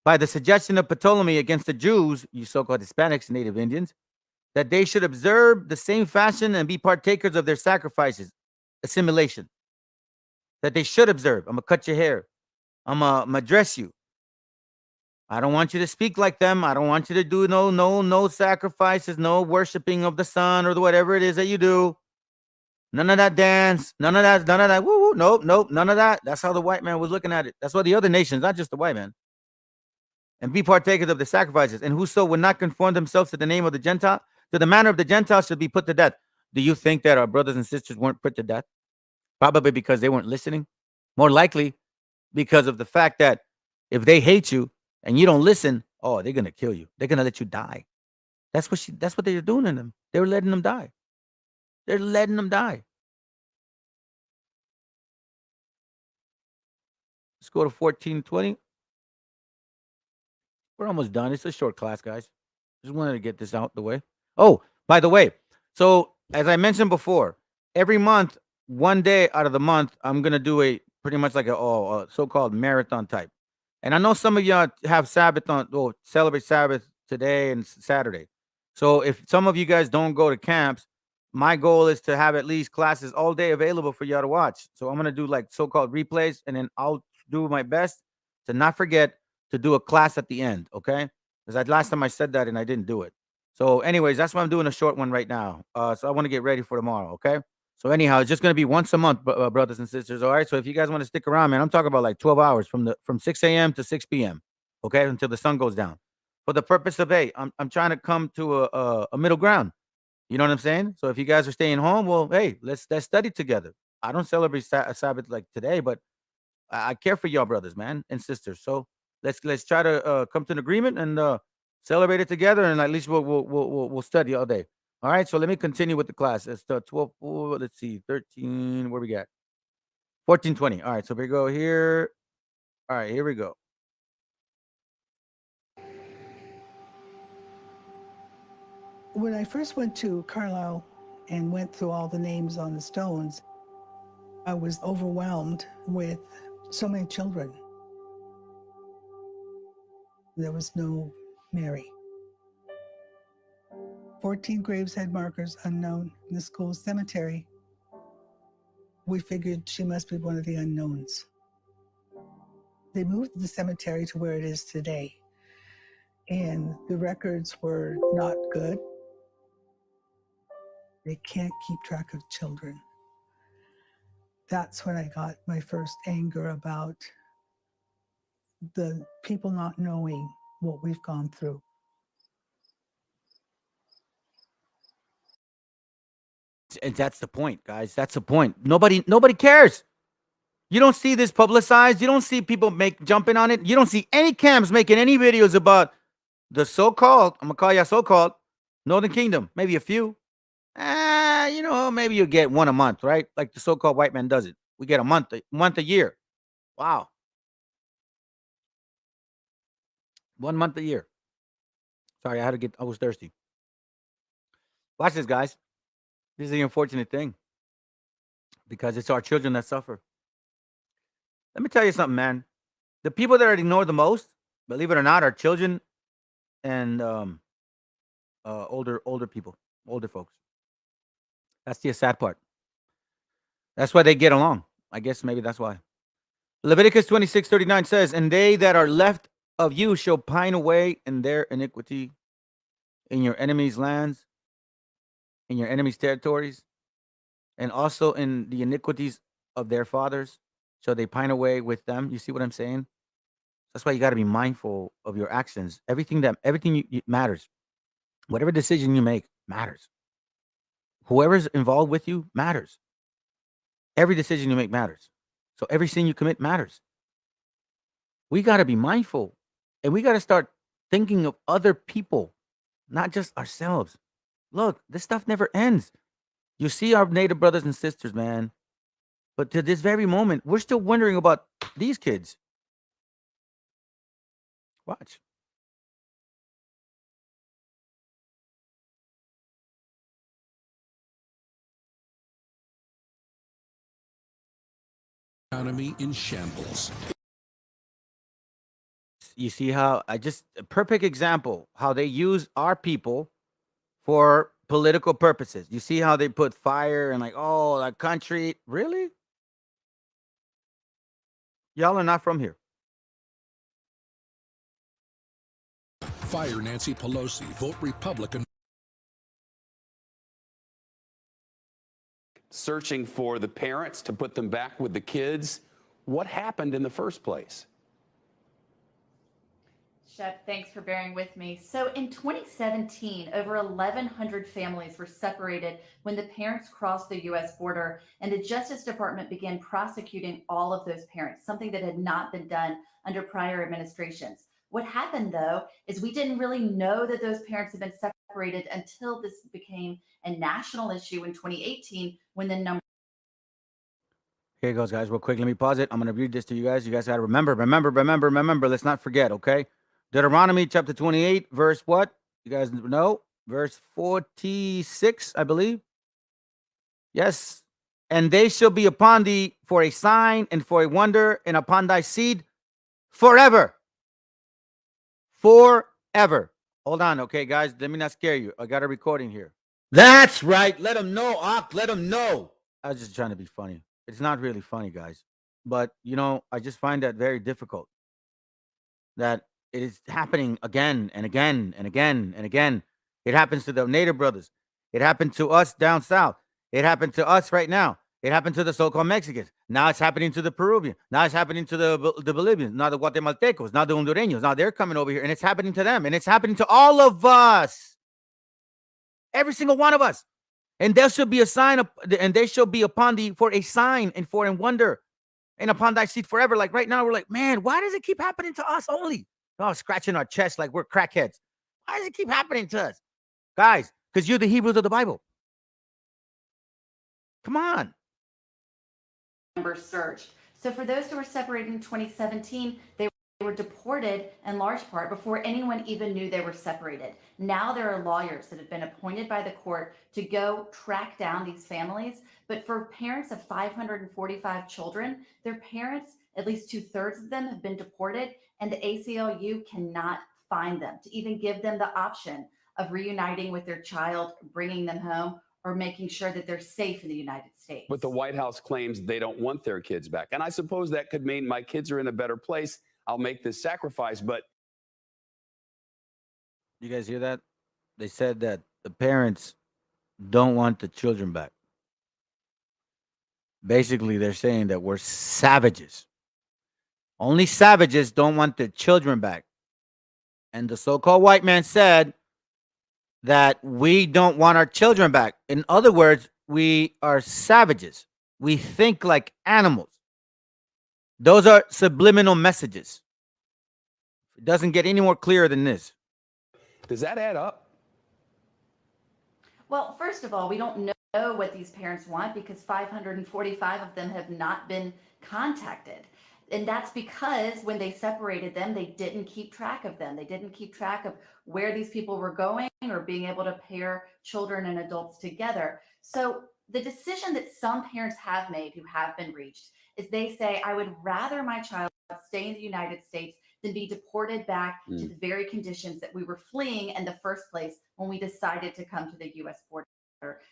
by the suggestion of Ptolemy against the Jews, you so-called Hispanics, native Indians, that they should observe the same fashion and be partakers of their sacrifices. Assimilation. That they should observe. I'm gonna cut your hair. I'm gonna dress you. I don't want you to speak like them. I don't want you to do no sacrifices, no worshiping of the sun or whatever it is that you do. None of that dance, none of that. Woo, woo, nope, none of that. That's how the white man was looking at it. That's what the other nations, not just the white man. And be partakers of the sacrifices. And whoso would not conform themselves to the name of the Gentile, to the manner of the Gentiles, should be put to death. Do you think that our brothers and sisters weren't put to death? Probably because they weren't listening. More likely because of the fact that if they hate you and you don't listen, oh, they're gonna kill you. They're gonna let you die. That's what they were doing in them. They were letting them die. They're letting them die. Let's go to 1420. We're almost done. It's a short class, guys. Just wanted to get this out the way. Oh, by the way, so as I mentioned before, every month, one day out of the month, I'm gonna do a pretty much like a so-called marathon type. And I know some of y'all have Sabbath celebrate Sabbath today and Saturday. So if some of you guys don't go to camps, my goal is to have at least classes all day available for y'all to watch. So I'm gonna do like so-called replays, and then I'll do my best to not forget to do a class at the end. Okay? Because last time I said that and I didn't do it. So, anyways, that's why I'm doing a short one right now. So I want to get ready for tomorrow. Okay. So anyhow, it's just gonna be once a month, brothers and sisters. All right. So if you guys want to stick around, man, I'm talking about like 12 hours from 6 a.m. to 6 p.m. Okay, until the sun goes down. For the purpose of I'm trying to come to a middle ground. You know what I'm saying? So if you guys are staying home, well, hey, let's study together. I don't celebrate Sabbath like today, but I care for y'all brothers, man, and sisters. So let's try to come to an agreement and celebrate it together, and at least we'll study all day. All right. So let me continue with the class. It's 12. Let's see, 13. Where we got 1420. All right. So we go here. All right. Here we go. When I first went to Carlisle and went through all the names on the stones, I was overwhelmed with so many children. There was no Mary. 14 graves had markers unknown in the school cemetery. We figured she must be one of the unknowns. They moved the cemetery to where it is today, and the records were not good. They can't keep track of children. That's when I got my first anger about the people not knowing what we've gone through. And that's the point, guys. That's the point. Nobody cares. You don't see this publicized. You don't see people jumping on it. You don't see any camps making any videos about the so-called, I'm gonna call you so-called Northern Kingdom. Maybe a few. Maybe you get one a month, right? Like the so-called white man does it. We get a month a year. Wow. 1 month a year. Sorry, I was thirsty. Watch this, guys. This is the unfortunate thing. Because it's our children that suffer. Let me tell you something, man. The people that are ignored the most, believe it or not, are children and older people, older folks. That's the sad part. That's why they get along. I guess maybe that's why. Leviticus 26:39 says, "And they that are left of you shall pine away in their iniquity in your enemies' lands, in your enemies' territories, and also in the iniquities of their fathers shall they pine away with them." You see what I'm saying? That's why you got to be mindful of your actions. Everything matters. Whatever decision you make matters. Whoever's involved with you matters. Every decision you make matters. So every sin you commit matters. We got to be mindful, and we got to start thinking of other people, not just ourselves. Look, this stuff never ends. You see our native brothers and sisters, man. But to this very moment, we're still wondering about these kids. Watch. Economy in shambles. You see how a perfect example how they use our people for political purposes. You see how they put fire and like, oh, that country. Really? Y'all are not from here. Fire Nancy Pelosi. Vote Republican. Searching for the parents to put them back with the kids. What happened in the first place? Shep, thanks for bearing with me. So in 2017, over 1,100 families were separated when the parents crossed the U.S. border, and the Justice Department began prosecuting all of those parents, something that had not been done under prior administrations. What happened, though, is we didn't really know that those parents had been separated until this became a national issue in 2018 when the number. Here it goes, guys. Real quick, let me pause it. I'm going to read this to you guys. You guys got to remember. Let's not forget, okay? Deuteronomy chapter 28, verse what? You guys know? Verse 46, I believe. Yes. "And they shall be upon thee for a sign and for a wonder, and upon thy seed forever." Forever. Hold on, okay, guys. Let me not scare you. I got a recording here. That's right. Let them know, Ak. Let them know. I was just trying to be funny. It's not really funny, guys. But, I just find that very difficult. That it is happening again and again and again and again. It happens to the native brothers. It happened to us down south. It happened to us right now. It happened to the so-called Mexicans. Now it's happening to the Peruvians. Now it's happening to the Bolivians. Now the Guatemaltecos. Now the Hondureños. Now they're coming over here, and it's happening to them. And it's happening to all of us. Every single one of us. And there shall be a sign, and they shall be upon thee for a sign and for a wonder, and upon thy seed forever. Like right now, we're like, man, why does it keep happening to us only? Oh, scratching our chest like we're crackheads. Why does it keep happening to us? Guys, because you're the Hebrews of the Bible. Come on. Numbers surged. So for those who were separated in 2017, they were deported in large part before anyone even knew they were separated. Now there are lawyers that have been appointed by the court to go track down these families. But for parents of 545 children, their parents, at least 2/3 of them, have been deported, and the ACLU cannot find them to even give them the option of reuniting with their child, bringing them home, or making sure that they're safe in the United States. But the White House claims they don't want their kids back. And I suppose that could mean my kids are in a better place. I'll make this sacrifice, but. You guys hear that? They said that the parents don't want the children back. Basically, they're saying that we're savages. Only savages don't want their children back. And the so-called white man said that we don't want our children back. In other words, we are savages. We think like animals. Those are subliminal messages. It doesn't get any more clear than this. Does that add up? Well, first of all, we don't know what these parents want because 545 of them have not been contacted. And that's because when they separated them, they didn't keep track of them. They didn't keep track of where these people were going or being able to pair children and adults together. So the decision that some parents have made who have been reached is they say, I would rather my child stay in the United States than be deported back to the very conditions that we were fleeing in the first place when we decided to come to the US border.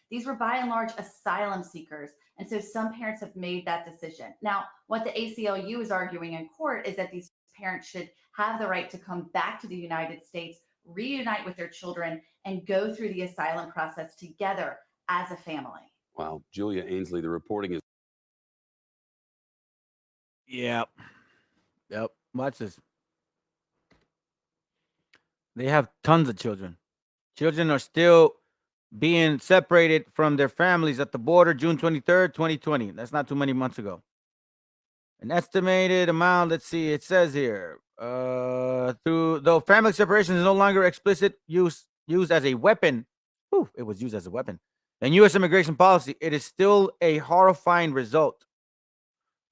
These were by and large asylum seekers. And so some parents have made that decision. Now, what the ACLU is arguing in court is that these parents should have the right to come back to the United States, reunite with their children, and go through the asylum process together as a family. Wow. Julia Ainsley, the reporting is. Yep. Watch this. They have tons of children. Children are still being separated from their families at the border June 23rd, 2020. That's not too many months ago. An estimated amount, let's see, it says here, though family separation is no longer explicit used as a weapon, it was used as a weapon, in U.S. immigration policy, it is still a horrifying result.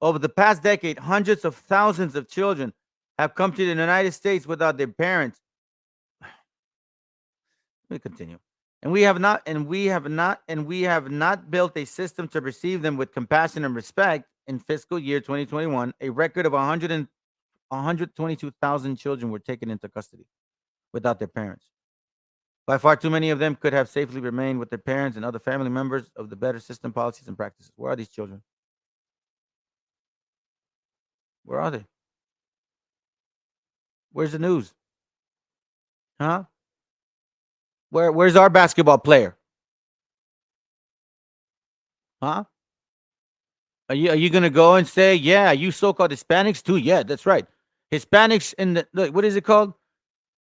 Over the past decade, hundreds of thousands of children have come to the United States without their parents. Let me continue. And we have not built a system to receive them with compassion and respect. In fiscal year 2021, a record of 122,000 children were taken into custody without their parents. By far too many of them could have safely remained with their parents and other family members of the better system, policies, and practices. Where are these children? Where are they? Where's the news? Huh? Where's our basketball player? Huh? Are you gonna go and say, yeah, you so-called Hispanics too? Yeah, that's right. Hispanics in the what is it called?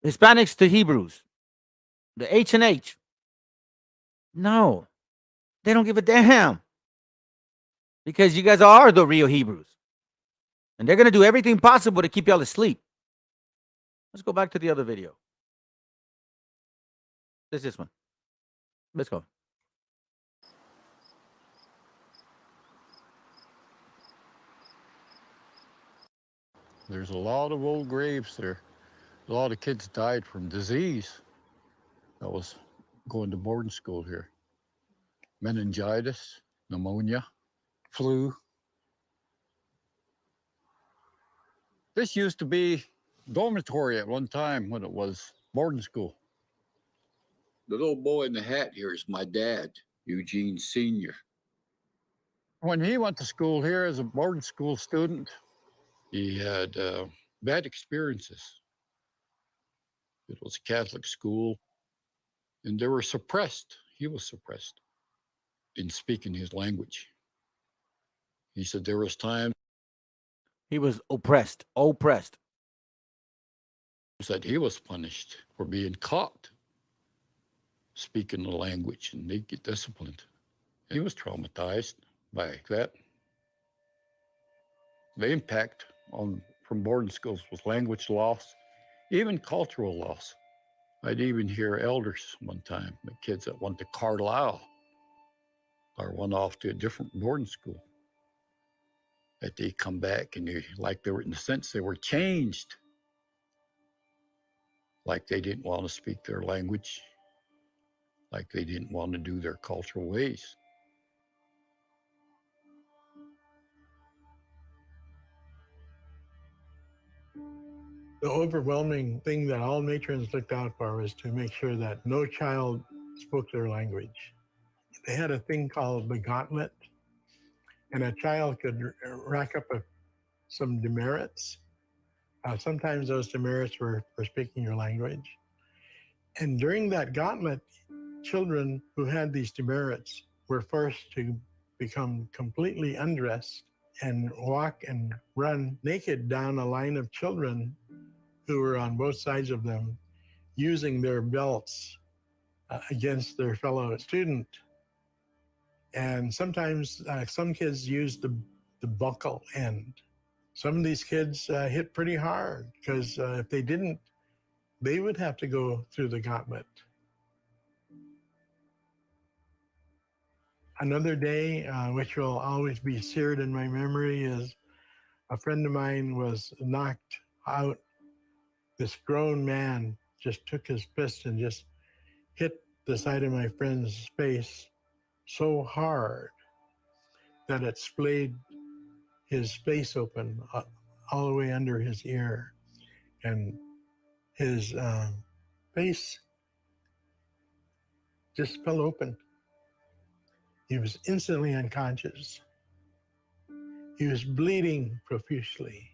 Hispanics to Hebrews. The H and H. No, they don't give a damn. Because you guys are the real Hebrews. And they're gonna do everything possible to keep y'all asleep. Let's go back to the other video. This one. Let's go. There's a lot of old graves there. A lot of kids died from disease. I was going to boarding school here. Meningitis, pneumonia, flu. This used to be dormitory at one time when it was boarding school. The little boy in the hat here is my dad, Eugene Sr. When he went to school here as a boarding school student, he had bad experiences. It was a Catholic school, and they were suppressed. He was suppressed in speaking his language. He said there was times he was oppressed that he was punished for being caught speaking the language, and they get disciplined. He was traumatized by that. The impact from boarding schools was language loss, even cultural loss. I'd even hear elders one time, the kids that went to Carlisle or went off to a different boarding school, that they come back and they were, in a sense, they were changed. Like they didn't want to speak their language, like they didn't want to do their cultural ways. The overwhelming thing that all matrons looked out for was to make sure that no child spoke their language. They had a thing called the gauntlet, and a child could rack up some demerits. Sometimes those demerits were for speaking your language. And during that gauntlet, children who had these demerits were forced to become completely undressed and walk and run naked down a line of children who were on both sides of them, using their belts against their fellow student. And sometimes some kids use the buckle end. Some of these kids hit pretty hard because if they didn't, they would have to go through the gauntlet. Another day, which will always be seared in my memory, is a friend of mine was knocked out. This grown man just took his fist and just hit the side of my friend's face so hard that it splayed his face open all the way under his ear. And his face just fell open. He was instantly unconscious. He was bleeding profusely.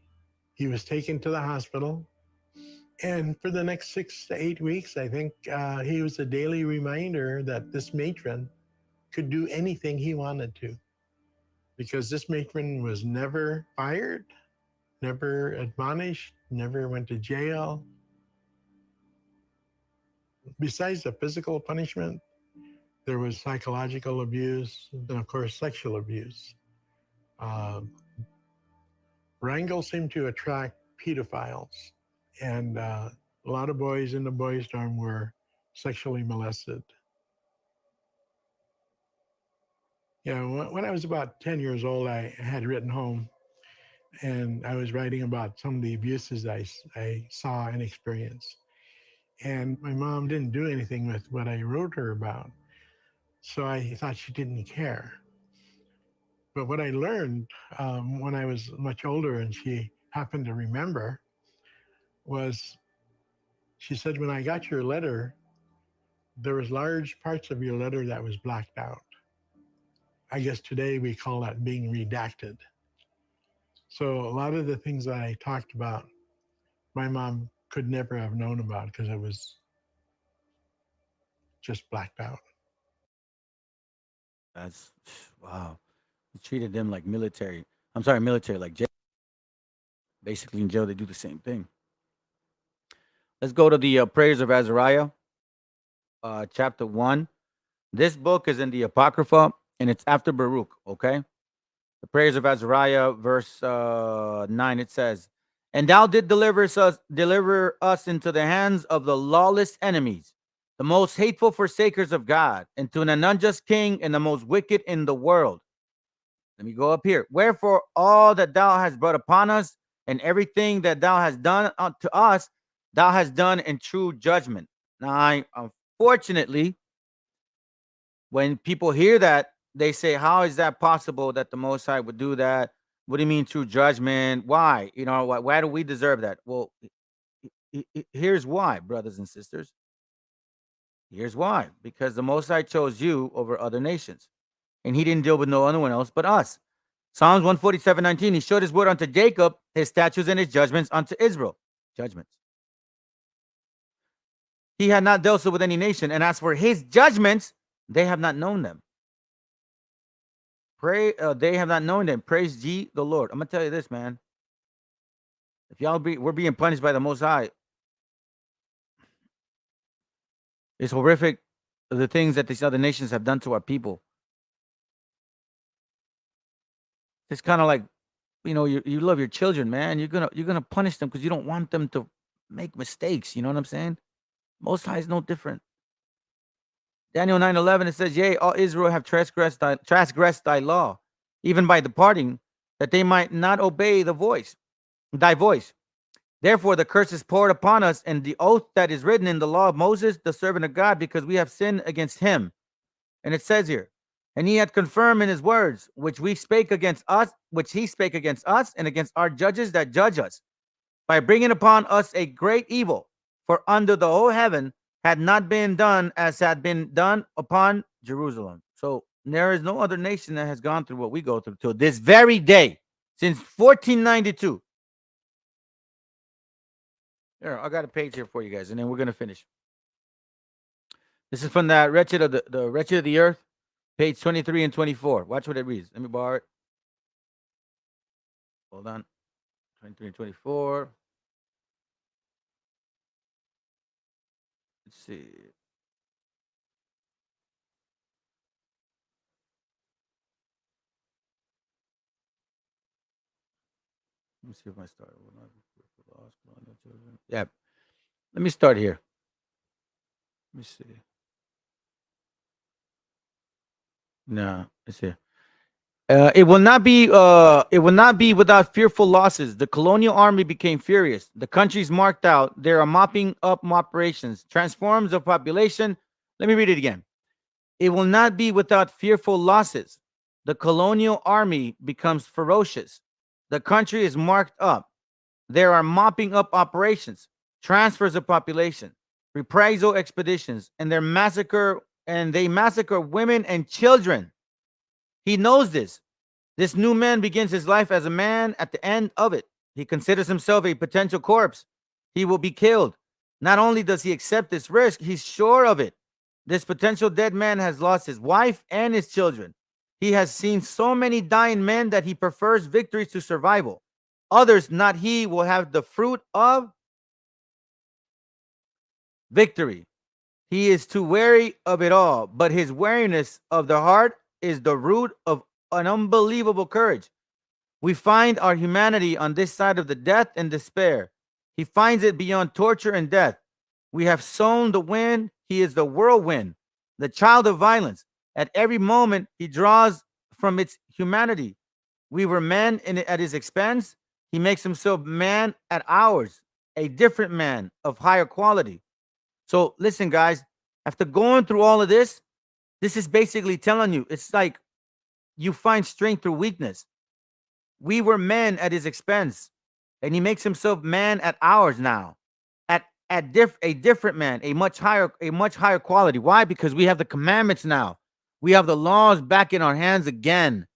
He was taken to the hospital. And for the next 6 to 8 weeks, I think he was a daily reminder that this matron could do anything he wanted to. Because this matron was never fired, never admonished, never went to jail. Besides the physical punishment, there was psychological abuse and, of course, sexual abuse. Wrangell seemed to attract pedophiles, and a lot of boys in the boys' dorm were sexually molested. Yeah, when I was about 10 years old, I had written home, and I was writing about some of the abuses I saw and experienced. And my mom didn't do anything with what I wrote her about, so I thought she didn't care. But what I learned when I was much older and she happened to remember was she said, when I got your letter, there was large parts of your letter that was blacked out. I guess today we call that being redacted. So a lot of the things that I talked about, my mom could never have known about because it was just blacked out. That's wow. He treated them like military. I'm sorry, military like jail. Basically, in jail they do the same thing. Let's go to the prayers of Azariah, chapter 1. This book is in the Apocrypha, and it's after Baruch. Okay, the prayers of Azariah, verse 9. It says, "And thou did deliver us into the hands of the lawless enemies, the most hateful forsakers of God, and to an unjust king and the most wicked in the world." Let me go up here. "Wherefore all that thou hast brought upon us, and everything that thou hast done unto us, thou hast done in true judgment." Now, unfortunately, when people hear that, they say, "How is that possible that the Most High would do that? What do you mean true judgment? Why? Why do we deserve that?" Well, here's why, brothers and sisters. Here's why. Because the Most High chose you over other nations, and He didn't deal with no other one else but us. Psalms 147:19. He showed His word unto Jacob, His statutes and His judgments unto Israel. Judgments. He had not dealt so with any nation, and as for His judgments, they have not known them. They have not known them. Praise ye the Lord. I'm gonna tell you this, man. If we're being punished by the Most High, it's horrific. The things that these other nations have done to our people. It's kind of like, you love your children, man. You're gonna punish them because you don't want them to make mistakes. You know what I'm saying? Most High is no different. Daniel 9:11, it says, "Yea, all Israel have transgressed thy law, even by departing, that they might not obey thy voice. Therefore, the curse is poured upon us, and the oath that is written in the law of Moses, the servant of God, because we have sinned against him." And it says here, "And he had confirmed in his words, which he spake against us, and against our judges that judge us, by bringing upon us a great evil. For under the whole heaven had not been done as had been done upon Jerusalem." So there is no other nation that has gone through what we go through till this very day, since 1492. Here, I got a page here for you guys, and then we're gonna finish. This is from that wretched of the wretched of the earth, page 23 and 24. Watch what it reads. Let me borrow it. Hold on. 23 and 24. Let's see. me see if I start. Yeah. Let me start here. Let me see. No, let's see. It will not be. It will not be without fearful losses. The colonial army became furious. The countries marked out. There are mopping up operations, transforms of population. Let me read it again. It will not be without fearful losses. The colonial army becomes ferocious. The country is marked up. There are mopping up operations, transfers of population, reprisal expeditions, and they massacre women and children. He knows this. This new man begins his life as a man at the end of it. He considers himself a potential corpse. He will be killed. Not only does he accept this risk, he's sure of it. This potential dead man has lost his wife and his children. He has seen so many dying men that he prefers victories to survival. Others, not he, will have the fruit of victory. He is too wary of it all, but his wariness of the heart is the root of an unbelievable courage. We find our humanity on this side of the death and despair. He finds it beyond torture and death. We have sown the wind. He is the whirlwind, the child of violence. At every moment, he draws from its humanity. We were men at his expense. He makes himself man at ours, a different man of higher quality. So listen, guys, after going through all of this is basically telling you, it's like you find strength through weakness. We were men at his expense, and he makes himself man at ours now. A different man, a much higher quality. Why? Because we have the commandments now. We have the laws back in our hands again.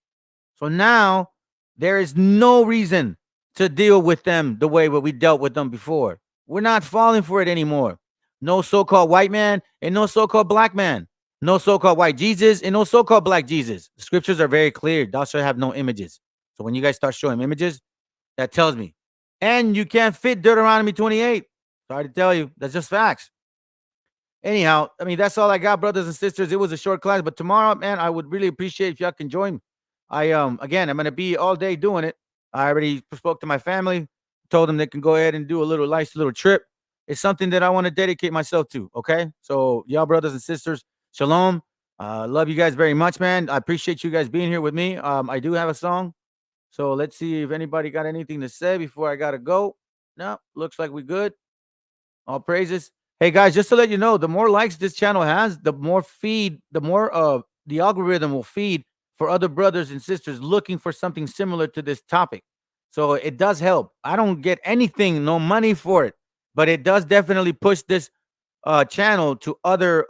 So now there is no reason to deal with them the way we dealt with them before. We're not falling for it anymore. No so-called white man and no so-called black man. No so-called white Jesus and no so-called black Jesus. The scriptures are very clear. Thou shalt have no images. So when you guys start showing images, that tells me. And you can't fit Deuteronomy 28. Sorry to tell you. That's just facts. Anyhow, I mean, that's all I got, brothers and sisters. It was a short class, but tomorrow, man, I would really appreciate if y'all can join me. Again, I'm going to be all day doing it. I already spoke to my family, told them they can go ahead and do a nice little trip. It's something that I want to dedicate myself to. Okay. So y'all, brothers and sisters, shalom. Love you guys very much, man. I appreciate you guys being here with me. I do have a song. So let's see if anybody got anything to say before I got to go. No, looks like we're good. All praises. Hey guys, just to let you know, the more likes this channel has, the more the algorithm will feed for other brothers and sisters looking for something similar to this topic. So it does help. I don't get anything, no money for it, but it does definitely push this channel to other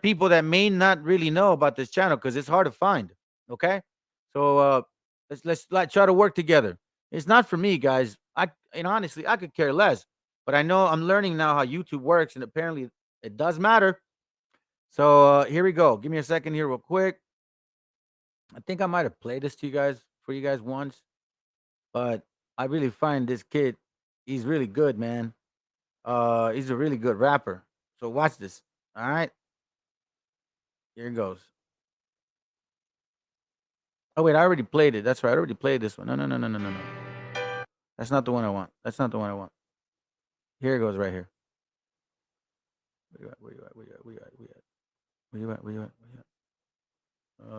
people that may not really know about this channel because it's hard to find. Okay, so let's try to work together. It's not for me, guys. Honestly, I could care less. But I know I'm learning now how YouTube works, and apparently it does matter. So here we go. Give me a second here real quick. I think I might have played this for you guys once. But I really find this kid, he's really good, man. He's a really good rapper. So watch this. All right. Here it goes. Oh, wait, I already played it. That's right. I already played this one. No. That's not the one I want. Here it goes right here. Where you at?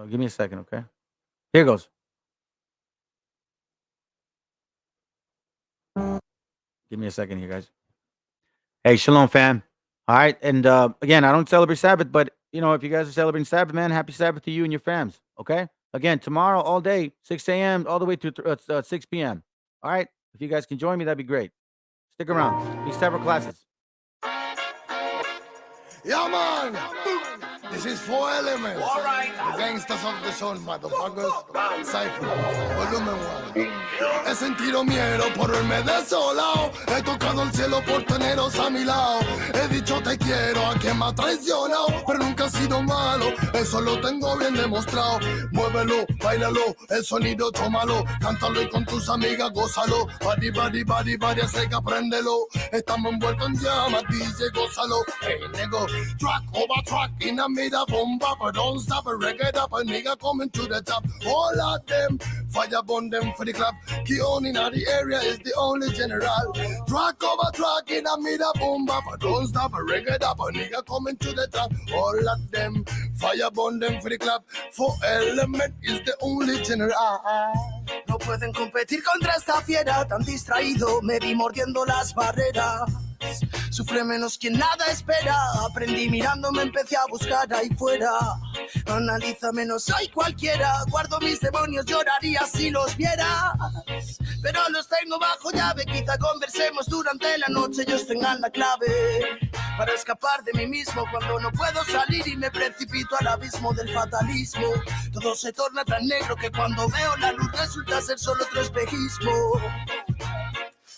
Give me a second, okay? Here it goes. Give me a second here, guys. Hey, shalom, fam. All right, and again, I don't celebrate Sabbath, but if you guys are celebrating Sabbath, man, happy Sabbath to you and your fams, okay? Again, tomorrow all day, 6 a.m. all the way to 6 p.m. All right, if you guys can join me, that'd be great. Stick around. These several classes. Yeah, man. This is 4 Elements. All right. The gangsters of the soul, motherfuckers. Cypher, volumen 1. He sentido miedo por verme desolado. He tocado el cielo por teneros a mi lado. He dicho te quiero a quien me ha traicionado. Pero nunca ha sido malo, eso lo tengo bien demostrado. Muévelo, bailalo, el sonido tómalo. Cántalo y con tus amigas gózalo. Body, body, body, body, así que apréndelo. Estamos envueltos en llamas, DJ, gózalo. Hey, nego, track over track, in a made a boom bap, but don't stop, a record up, a nigga coming to the top. All of them, fire burn them for the club. Keone in the area is the only general. Track over track in a made a boom bap, but don't stop, a record up, a nigga coming to the top. All of them, fire burn them for the club. For Element is the only general. No pueden competir contra esta fiera, tan distraído me vi mordiendo las barreras. Sufre menos quien nada espera. Aprendí mirando, me empecé a buscar ahí fuera. Analiza menos, soy cualquiera. Guardo mis demonios, lloraría si los vieras. Pero los tengo bajo llave. Quizá conversemos durante la noche, ellos tengan la clave para escapar de mí mismo cuando no puedo salir y me precipito al abismo del fatalismo. Todo se torna tan negro que cuando veo la luz resulta ser solo otro espejismo.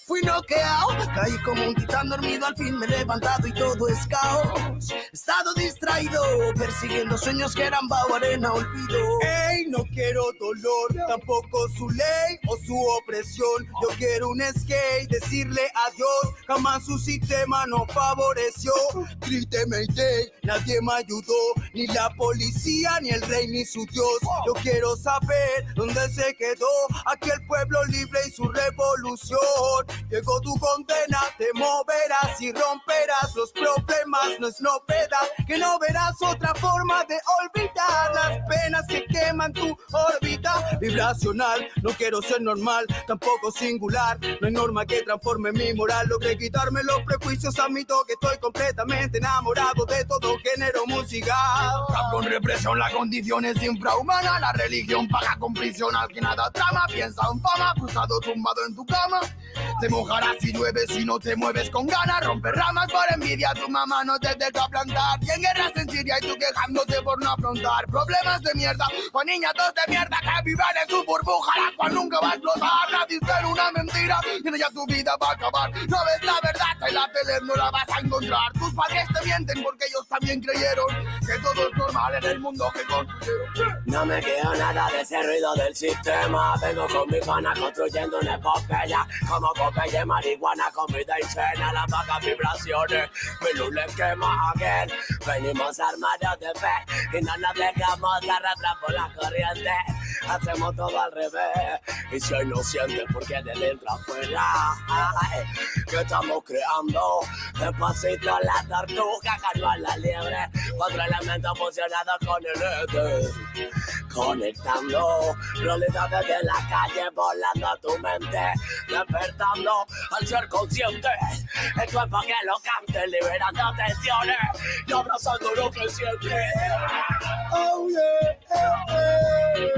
Fui noqueado, caí como un titán dormido, al fin me he levantado y todo es caos. He estado distraído, persiguiendo sueños que eran bajo arena, olvido. Ey, no quiero dolor, tampoco su ley o su opresión. Yo quiero un skate, decirle adiós, jamás su sistema no favoreció. Grité Mayday, nadie me ayudó, ni la policía, ni el rey, ni su Dios. Yo quiero saber dónde se quedó aquel pueblo libre y su revolución. Llegó tu condena, te moverás y romperás los problemas, no es novedad que no verás otra forma de olvidar las penas que queman tu órbita vibracional. No quiero ser normal, tampoco singular, no hay norma que transforme mi moral. Logré quitarme los prejuicios, admito que estoy completamente enamorado de todo género musical. Rap con represión, la condición es infrahumana. La religión paga con prisión al que nada trama. Piensa en fama, cruzado tumbado en tu cama. Te mojarás si llueve si no te mueves con ganas. Romper ramas por envidia, tu mamá no te deja plantar. Y en guerras en Siria y tú quejándote por no afrontar problemas de mierda o niñatos de mierda que viven en su burbuja, la cual nunca va a explotar. Nadie es una mentira y ya tu vida va a acabar. No ves la verdad en la tele, no la vas a encontrar. Tus padres te mienten porque ellos también creyeron que todo es normal en el mundo que construyeron. No me queda nada de ese ruido del sistema. Vengo con mi pana construyendo una epopeya. Como Popeye, marihuana, comida y cena. Las bajas vibraciones, mi luz les quema again. Venimos armados de fe y no nos dejamos arrastrar por la corriente. Hacemos todo al revés y soy inocente porque de dentro afuera que estamos creando. Despacito la tortuga ganó a la liebre. Cuatro elementos fusionados con el éter, conectando realidades de la calle, volando a tu mente, despertando al ser consciente. Esto es para que lo cante, liberando tensiones y abrazando lo que siente. Oh yeah,